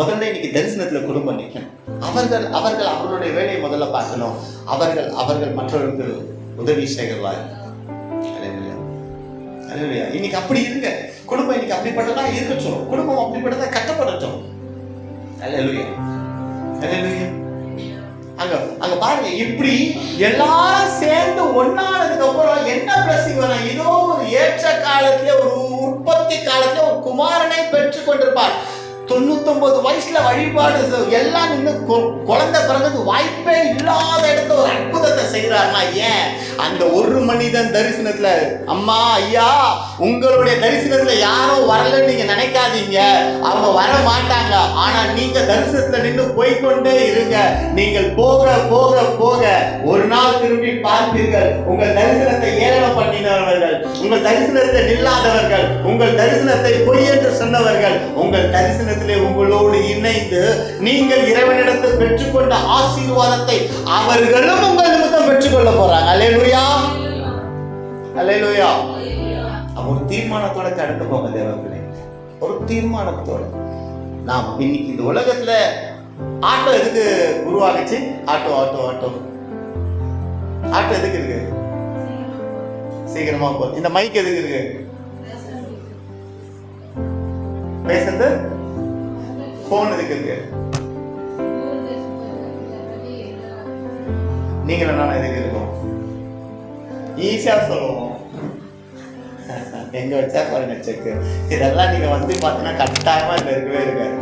முதல்ல இன்னைக்கு தரிசனத்துல குடும்பம் நிற்கணும். அவர்கள் அவர்களுடைய வேலையை முதல்ல பார்க்கணும். அவர்கள் மற்றவர்களுக்கு உதவி செய்கிறார். இன்னைக்கு அப்படி இருங்க. குடும்பம் இன்னைக்கு அப்படிப்பட்டதா இருக்கட்டும். குடும்பம் அப்படிப்பட்டதா கட்டப்படட்டும். அங்க பாருங்க, இப்படி எல்லாரும் சேர்ந்து ஒன்னானதுக்கு அப்புறம் என்ன பிளஸிங் வரும்? ஏதோ ஒரு ஏற்ற காலத்துல, ஒரு உற்பத்தி காலத்துல ஒரு குமாரனை பெற்று கொண்டிருப்பார். 99 வயசுல வழிபாடு எல்லாம் நின்று குழந்தை பிறகு வாய்ப்பே இல்லாத இடத்துல ஒரு அற்புதத்தை செய்யறாருன்னா ஏன்? அந்த ஒரு மனிதன் தரிசனத்துல, அம்மா ஐயா உங்களுடைய தரிசனத்துல யாரும் வரலன்னு நீங்க நினைக்காதீங்க, அவங்க வர மாட்டாங்க. ஆனா நீங்க தரிசனத்துல நின்று போய்கொண்டே இருங்க. நீங்கள் போக போக போக ஒரு நாள் திரும்பி பார்ப்பீர்கள். உங்கள் தரிசனத்தை ஏளனம் பண்ணினவர்கள், உங்கள் தரிசனத்தை நில்லாதவர்கள், உங்கள் தரிசனத்தை பொய் என்று சொன்னவர்கள், உங்கள் தரிசனத்தை உங்களோடு இணைந்து நீங்கள் இறைவனிடத்தில் பெற்றுக்கொண்ட ஆசீர்வாதத்தை அவர்களும் உங்கள் நிமித்தம் பெற்றுக்கொள்ள போறாங்க. அல்லேலூயா, அல்லேலூயா. ஒரு தீர்மானத்தோட கடந்து போங்க தேவ பிள்ளைங்க, ஒரு தீர்மானத்தோட. நாம் இன்னைக்கு இந்த உலகத்துல ஆட்டோ எதுக்கு உருவாகுச்சு? ஆட்டோ ஆட்டோ ஆட்டோ ஆட்டோ எதுக்கு இருக்கு? சீக்கிரமா போ. இந்த மைக் எதுக்கு இருக்கு? பேசுறது. போன் எதுக்கு இருக்கு? நீங்களும் நானும் எதுக்கு இருக்கோம்? ஈஸியா சொல்லுவோம். எங்க வச்சா பாருங்க செக்கு. இதெல்லாம் நீங்க வந்து பார்த்தீங்கன்னா கட்டாயமா இதுல இருக்கவே இருக்காது.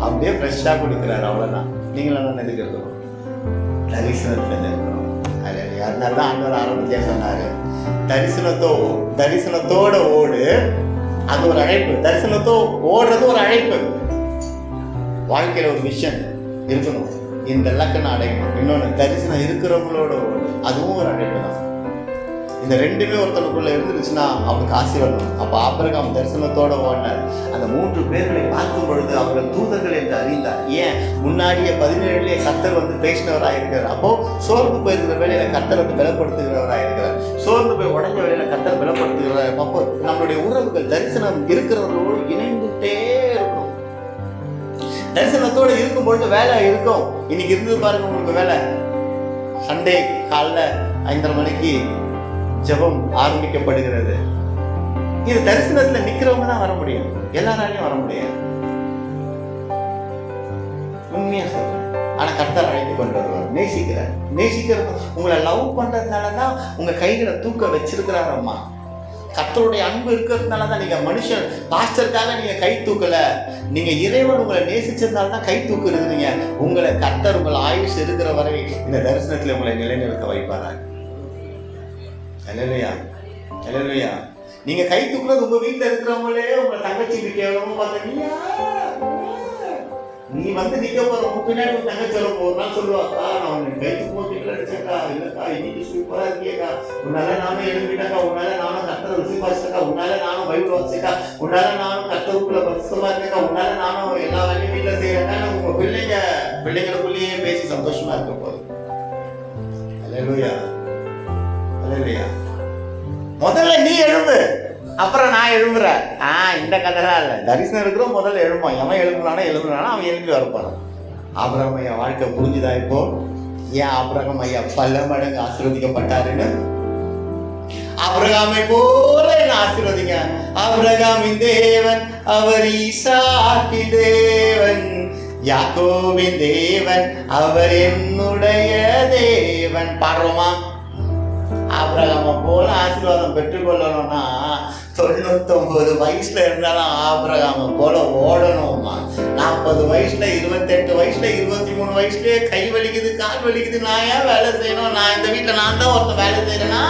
அப்படியே ஃப்ரெஷ்ஷா கொடுக்குறாரு, அவ்வளவுதான். நீங்களும் நானும் எதுக்கு இருக்கோம்? தரிசனத்துல இருக்கணும். அதனால தான் ஆண்டவர் ஆரம்பிச்சே சொன்னாரு, தரிசனத்தோட ஓடு. அது ஒரு அழைப்பு. தரிசனத்தோ ஓடுறது ஒரு அழைப்பு. வாழ்க்கையில ஒரு விஷன் இருக்கணும், இந்த இலக்கை நான் அடையணும். இன்னொன்று தரிசனம் இருக்கிறவங்களோட ஓடு, அதுவும் ஒரு அழைப்பு தான். இந்த ரெண்டுமே ஒருத்தனுக்குள்ள இருந்துருச்சுன்னா அவனுக்கு ஆசீர்வாதம். அப்ப ஆபிரகாம் தரிசனத்தோட ஓடினார். அந்த 3 பேர்களை பார்க்கும் பொழுது அவர்கள் தூதர்கள் என்று அறிந்தார். ஏன்? முன்னாடியே 17 கர்த்தர் வந்து பேசினவராக இருக்கிறார். அப்போ சோர்ந்து போயிருக்கிற வேலையில கர்த்தர் வந்து பலப்படுத்துகிறவராக இருக்கிறார். சோர்ந்து போய் உடஞ்ச வேலையில கர்த்தர் பலப்படுத்துகிறார். அப்போ நம்மளுடைய உறவுகள் தரிசனம் இருக்கிறவர்களோடு இணைந்துட்டே இருக்கணும். தரிசனத்தோடு இருக்கும்பொழுது வேலை இருக்கும். இன்னைக்கு இருந்தது பாருங்க உங்களுக்கு வேலை. சண்டே காலைல 5:30 மணிக்கு ஜெபம் ஆரம்பிக்கப்படுகிறது. இது தரிசனத்துல நிக்கிறவங்க தான் வர முடியும், எல்லாராலையும் வர முடியாது. உண்மையா சொல்றேன். ஆனா கர்த்தர் அழைத்து கொண்டு வருவார். நேசிக்கிறது உங்களை லவ் பண்றதுனாலதான் உங்க கைகளை தூக்க வச்சிருக்கிறார். அம்மா, கர்த்தருடைய அன்பு இருக்கிறதுனால தான் நீங்க மனுஷன் பாஸ்டருக்காக நீங்க கை தூக்கல. நீங்க இறைவன் உங்களை நேசிச்சதுனால தான் கை தூக்குறீங்க. உங்களை கர்த்தர் உங்கள் ஆயுஷ் இருக்கிற வரை இந்த தரிசனத்துல உங்களை நிலைநிறுத்த வைப்பாராங்க. அல்லேலூயா, அல்லேலூயா. நீங்க கை தூக்குறது உங்க வீட்டுல இருக்கிறவங்களே உங்க தங்கச்சிக்கு கேவலமா பார்த்தீங்க. நீ வந்து நிக்க போற உங்க பின்னாடி உங்க தங்கச்சி ஒரு நாள் சொல்லுவாக்கா, நான் உனக்கு கை தூக்கு அடிச்சேக்கா, இல்லக்கா இன்னைக்கு சூப்பரா இருக்கியக்கா, உன்னால நானும் எழுப்பிட்டக்கா, உன்னால நானும் கர்த்தரை விசுவாசிச்சக்கா, உன்னால நானும் பைபிள் வாசிச்சக்கா, உன்னால நானும் கர்த்தருக்குள்ள பரிசுத்தமா இருக்கேக்கா, உன்னால நானும் எல்லா வேலையும் வீட்டுல செய்யறேக்கா. உங்க பிள்ளைங்களுக்குள்ளேயே பேசி சந்தோஷமா இருக்க போகுது. அல்லேலூயா, அல்லேலூயா. முதல்ல நீ எழும்பு, அப்புறம் நான் எழும்புறேன். இந்த கதைலாம் இல்லை. தரிசனம் இருக்கிறோம், முதல்ல எழும்போம். எவன் எழும்புனானா அவன் எழுப்பி வரப்பான். ஆபிரகாம் ஐயா வாழ்க்கை புரிஞ்சுதா? இப்போ ஏன் ஆபிரகாம் ஐயா பல மடங்கு ஆசீர்வதிக்கப்பட்டாருன்னு? ஆபிரகாமை போல என்ன ஆசீர்வதிங்க. ஆபிரகாமின் தேவன் அவர், ஈசாக்கின் தேவன், யாக்கோபின் தேவன் அவர் என்னுடைய தேவன். பாடுறோமா? ஆபிரகாமை போல ஆசீர்வாதம் பெற்றுக்கொள்ளணும்னா 99 வயசுல இருந்தாலும் ஆபிரகாமை போல ஓடணுமா? 40 வயசுல, 28 வயசுல, 23 வயசுலயே கை வலிக்குது, கால் வலிக்குது, நான் ஏன் வேலை செய்யணும்? நான் இந்த வீட்டுல நான் தான் ஒருத்தர் வேலை செய்யறேன்னா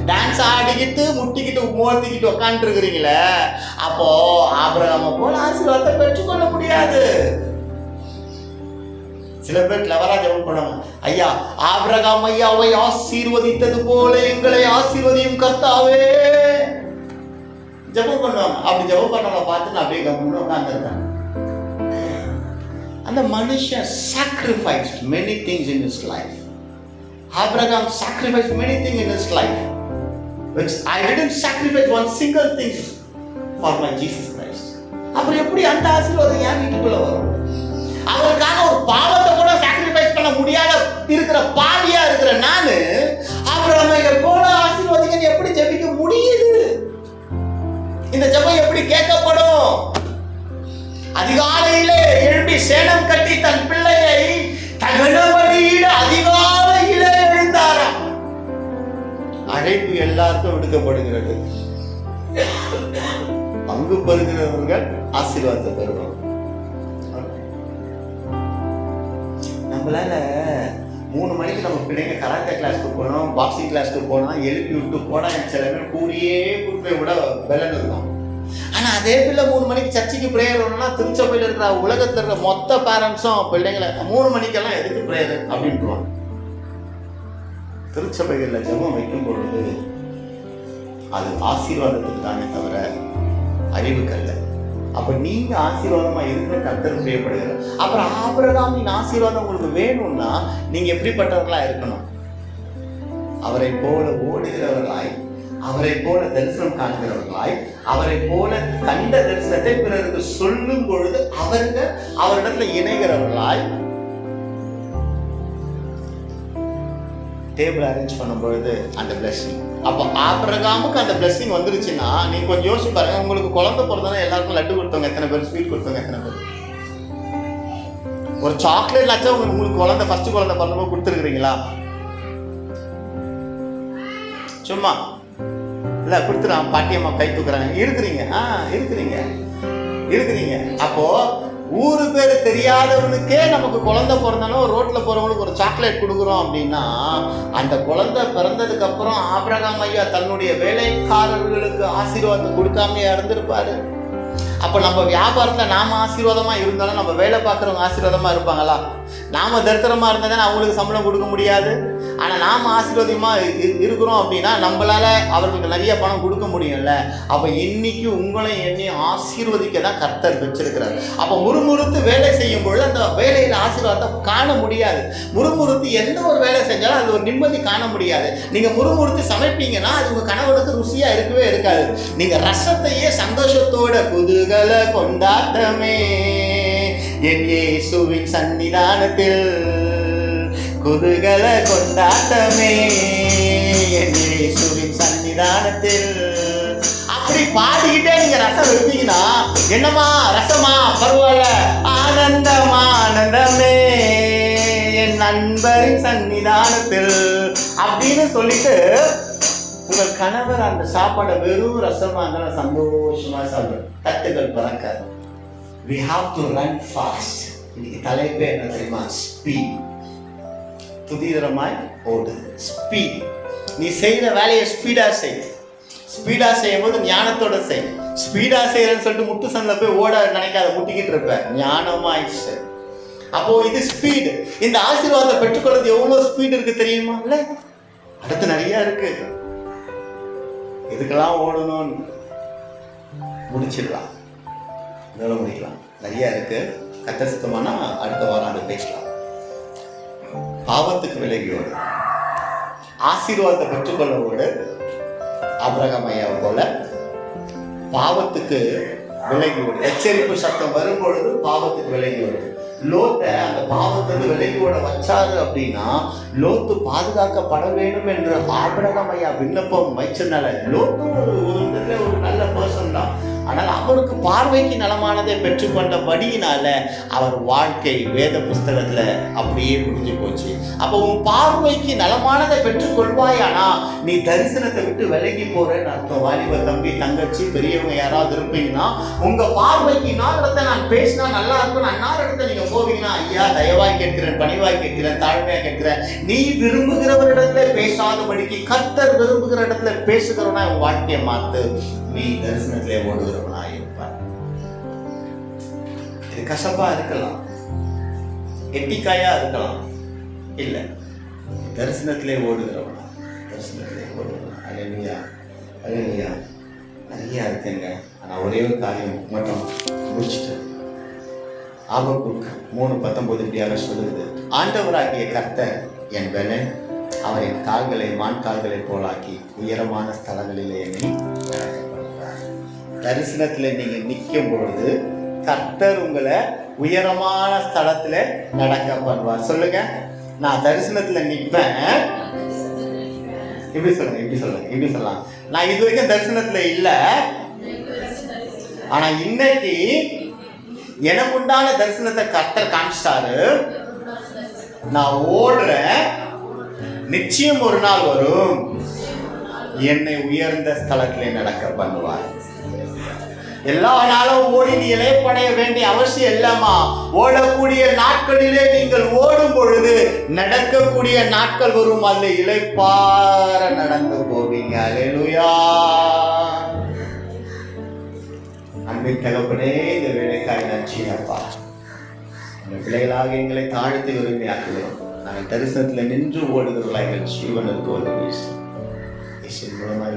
டான்ஸ் ஆடிக்கிட்டு முட்டிக்கிட்டு மோத்திக்கிட்டு உட்காந்துட்டு இருக்கிறீங்களே, அப்போ ஆபிரகாமை போல ஆசீர்வாதத்தை பெற்றுக்கொள்ள முடியாது. சில பேர் கிளவரா ஜெபம் பண்ணுவாங்க, ஐயா ஆபிரகாம் ஐயாவை ஆசீர்வதித்தது போல எங்களை ஆசீர்வதியும் கர்த்தாவே. ஜெபம் பண்ணுவாங்க. அப்படி ஜெபம் பண்ணவங்க பார்த்து நான் அப்படியே கம்முன்னு உட்கார்ந்துருக்கேன். அந்த மனுஷன் sacrificed many things in his life. Abraham sacrificed many things in his life, which I didn't sacrifice one single thing for my Jesus Christ. அப்புறம் எப்படி அந்த ஆசீர்வாதம் என் வீட்டுக்குள்ள வரும்? அவருக்காக ஒரு பாவத்தை கூட சாக்ரிஃபைஸ் பண்ண முடியாத இருக்கிற பாவியா இருக்கிற நானு ஆபிரகாமை போல ஆசீர்வாதிக்க எப்படி ஜெபிக்க முடியுது? இந்த ஜெபம் எப்படி கேட்கப்படும்? அதிகாலையிலே எழுப்பி சேனம் கட்டி தன் பிள்ளையை தகன வழியில அதிகாலையிலே எல்லாருக்கும் விடுக்கப்படுகிறது. பங்கு பெறுகிறவர்கள் ஆசீர்வாதத்தை பெறுவாங்க. நம்மளால 3 மணிக்கு நம்ம பிள்ளைங்க கராத்தே கிளாஸ்க்கு போனோம், பாக்ஸிங் கிளாஸ்க்கு போனோம், எழுப்பி விட்டு போனா சில பேர் கூடியே கூட்டு விட வெள்ளம் இருக்கும். ஆனா அதே பிள்ளை 3 மணிக்கு சர்ச்சுக்கு பிரேயர் வரணும்னா திருச்சபையில் இருக்கிற உலகத்தில் இருக்கிற மொத்த பேரண்ட்ஸும் பிள்ளைங்களை 3 மணிக்கெல்லாம் எதுக்கு பிரேயர் அப்படின்ட்டுருவாங்க. திருச்சபைகளில் ஜெபம் வைக்கும் பொழுது அது ஆசீர்வாதத்துக்கு தானே தவிர அறிவுக்கல்ல. அப்ப நீங்க ஆசீர்வாதமா இருக்கிற கர்த்தர் பிரியப்படுகிறார். அப்புறம் ஆபிரகாமின் ஆசீர்வாதம் உங்களுக்கு வேணும்னா நீங்க எப்படிப்பட்டவர்களா இருக்கணும்? அவரை போல ஓடுகிறவர்களாய், அவரை போல தரிசனம் காண்கிறவர்களாய், அவரை போல கண்ட தரிசனத்தை பிறருக்கு சொல்லும் பொழுது அவரிடத்துல இணைகிறவர்களாய், டேபிள் அரேஞ்ச் பண்ணும் பொழுது அந்த பிளஸிங். அப்போ ஆபிரகாமுக்கு அந்த பிளஸிங் வந்துருச்சுன்னா நீங்க கொஞ்சம் யோசிச்சு பாருங்க. உங்களுக்கு குழந்தை பிறந்தா எல்லாருக்கும் லட்டு கொடுத்தவங்க எத்தனை பேர்? ஸ்வீட் கொடுத்தவங்க எத்தனை பேர்? ஒரு சாக்லேட் ஆச்சா உங்களுக்கு குழந்தை ஃபர்ஸ்ட் குழந்தை பிறந்தப்போ கொடுத்துருக்குறீங்களா? சும்மா இல்ல கொடுத்துறான், பாட்டியம்மா கை தூக்குறாங்க, இருக்கிறீங்க இருக்கிறீங்க. அப்போ ஊரு பேர் தெரியாதவனுக்கே நமக்கு குழந்தை பிறந்தாலும் ரோட்ல போறவங்களுக்கு ஒரு சாக்லேட் கொடுக்குறோம் அப்படின்னா, அந்த குழந்தை பிறந்ததுக்கு அப்புறம் ஆபிரகாம் ஐயா தன்னுடைய வேலைக்காரர்களுக்கு ஆசீர்வாதத்தை கொடுக்காம இருந்திருப்பாரு. அப்ப நம்ம வியாபாரத்துல நாம ஆசீர்வாதமா இருந்தாலும் நம்ம வேலை பார்க்குறவங்க ஆசீர்வாதமா இருப்பாங்களா? நாம தரித்திரமா இருந்தா தானே அவங்களுக்கு சம்பளம் கொடுக்க முடியாது. ஆனா நாம ஆசீர்வாதமா இருக்கிறோம் அப்படின்னா நம்மளால அவர்களுக்கு நிறைய பணம் கொடுக்க முடியும்ல. அப்ப இன்னைக்கு உங்களை என்னை ஆசீர்வதிக்க தான் கர்த்தர் வச்சிருக்கிறார். அப்ப முறுமுறுத்து வேலை செய்யும் பொழுது அந்த வேலையில ஆசீர்வாதத்தை காண முடியாது. முறுமுறுத்து எந்த ஒரு வேலை செஞ்சாலும் அது ஒரு நிம்மதி காண முடியாது. நீங்க முறுமுறுத்து சமைப்பீங்கன்னா அது உங்க கணவனுக்கு ருசியா இருக்கவே இருக்காது. நீங்க ரசத்தையே சந்தோஷத்தோட குதூகல கொண்டாட்டமே என் இயேசுவின் சன்னிதானத்தில், குதூகல கொண்டாட்டமே என் இயேசுவின் சன்னிதானத்தில், அப்படி பாடிக்கிட்டே நீங்க ரசம் வைப்பீங்கன்னா என்னமா ரசமா பரவாயில்ல, ஆனந்தமே என் நண்பரின் சன்னிதானத்தில் அப்படின்னு சொல்லிட்டு உங்கள் கணவர் அந்த சாப்பாடை வெறும் ரசமா இருந்தாலும் சந்தோஷமா சாப்பிடும். தட்டுகள் பறக்க. We have to run fast. இன்னைக்கு தலைப்பே என்ன தெரியுமா? ஸ்பீட். துரிதமாய் ஓடு. ஸ்பீட். நீ செய்யற வேலையை ஸ்பீடா செய். ஸ்பீடா செய்யும் போது ஞானத்தோட செய். ஸ்பீடா செய்யறேன்னு சொல்லிட்டு முட்டு சந்தில போய் ஓட நினைக்காத, முட்டிக்கிட்டு இருப்ப. ஞானமாய் செய். அப்போ இது ஸ்பீடு. இந்த ஆசீர்வாதத்தை பெற்றுக்கொள்றது எவ்வளவு ஸ்பீடு இருக்கு தெரியுமா? இல்ல அடுத்து நிறைய இருக்கு. இதுக்கெல்லாம் ஓடணும்னு முடிச்சிடலாம், இதோட முடிக்கலாம். நிறைய இருக்கு. கத்தசுத்தமானா அடுத்த வாரம் அதை பேசலாம். பாவத்துக்கு விலகியோடு ஆசீர்வாதத்தை பெற்றுக்கொள்ளவோடு ஆபிரகாம் ஐயா போல பாவத்துக்கு விலகியோடு. எச்சரிப்பு சத்தம் வரும் பொழுது பாவத்துக்கு விலகியோடு. லோத்தை அந்த பாவத்திலிருந்து விலகியோட வச்சாரு அப்படின்னா லோத்து பாதுகாக்கப்பட வேண்டும் என்று ஆபிரகாம் ஐயா விண்ணப்பம் வச்சதுனால லோத்து ஒரு நல்ல பர்சன் தான். ஆனால் அவருக்கு பார்வைக்கு நலமானதை பெற்றுக்கொண்டபடியினால அவர் வாழ்க்கை வேத புஸ்தகத்துல அப்படியே முடிஞ்சு போச்சு. அப்போ உன் பார்வைக்கு நலமானதை பெற்றுக்கொள்வாயானா நீ தரிசனத்தை விட்டு விலகி போறேன்னு அர்த்தம். வாலிப தம்பி தங்கச்சி பெரியவங்க யாராவது இருப்பீங்கன்னா உங்க பார்வைக்கு இன்னாரிடத்தை நான் பேசினா நல்லா இருக்கும், அன்னாரிடத்தை நீங்க போவீங்கன்னா ஐயா தயவாய் கேட்கிறேன், பணிவாய் கேட்கிறேன், தாழ்மையா கேட்கிறேன், நீ விரும்புகிறவரிடத்துல பேசாதபடிக்கு கர்த்தர் விரும்புகிற இடத்துல பேசுகிறவனா உன் வாழ்க்கையை மாத்து. நீ தரிசனத்திலே ஓடுகிறவனா இருப்பார். இது கசப்பா இருக்கலாம், எட்டிக்காயா இருக்கலாம், இல்ல தரிசனத்திலே ஓடுகிறவனா, தரிசனத்திலே ஓடுகிறவனா. அல்லேலூயா, அல்லேலூயா. நிறைய இருக்குங்க. ஆனா ஒரே ஒரு காரியம் மட்டும் முடிச்சுட்டு ஆபக்கூக் 3:19 இப்படியாக சொல்லுது. ஆண்டவராகிய கர்த்தர் என் பலன், அவர் என் கால்களை மான் கால்களை போலாக்கி உயரமான ஸ்தலங்களிலே என்னை தரிசனத்துல நீங்க நிற்கும் பொழுது கர்த்தர் உங்களை உயரமான ஸ்தலத்துல நடக்க பண்ணுவார். சொல்லுங்க, நான் தரிசனத்துல நிற்பேன். இப்படி சொல்லலாம். நான் இது வரைக்கும் தரிசனத்துல இல்ல, ஆனா இன்னைக்கு எனக்கு உண்டான தரிசனத்தை கர்த்தர் காமிச்சிட்டாரு. நான் ஓடுறேன், நிச்சயம் ஒரு நாள் வரும் என்னை உயர்ந்த ஸ்தலத்திலே நடக்க பண்ணுவார். எல்லா நாளும் ஓடி நீ இளைப்படைய வேண்டிய அவசியம் இல்லாமா. ஓடக்கூடிய நாட்களிலே நீங்கள் ஓடும் பொழுது நடக்கக்கூடிய நாட்கள் வரும், அந்த இளைப்பார நடந்து போவீங்க. அல்லேலூயா. அன்பின் தகப்பனே, இந்த வேலைக்காய் நன்றியப்பா. அந்த பிள்ளைகளாக எங்களை தாழ்த்தி உரிமையாக்குகிறோம். நாங்கள் தரிசனத்தில் நின்று ஓடுகிறவர்களாக எங்கள் ஜீவனுக்கு ஒரு வீசு மூலமாக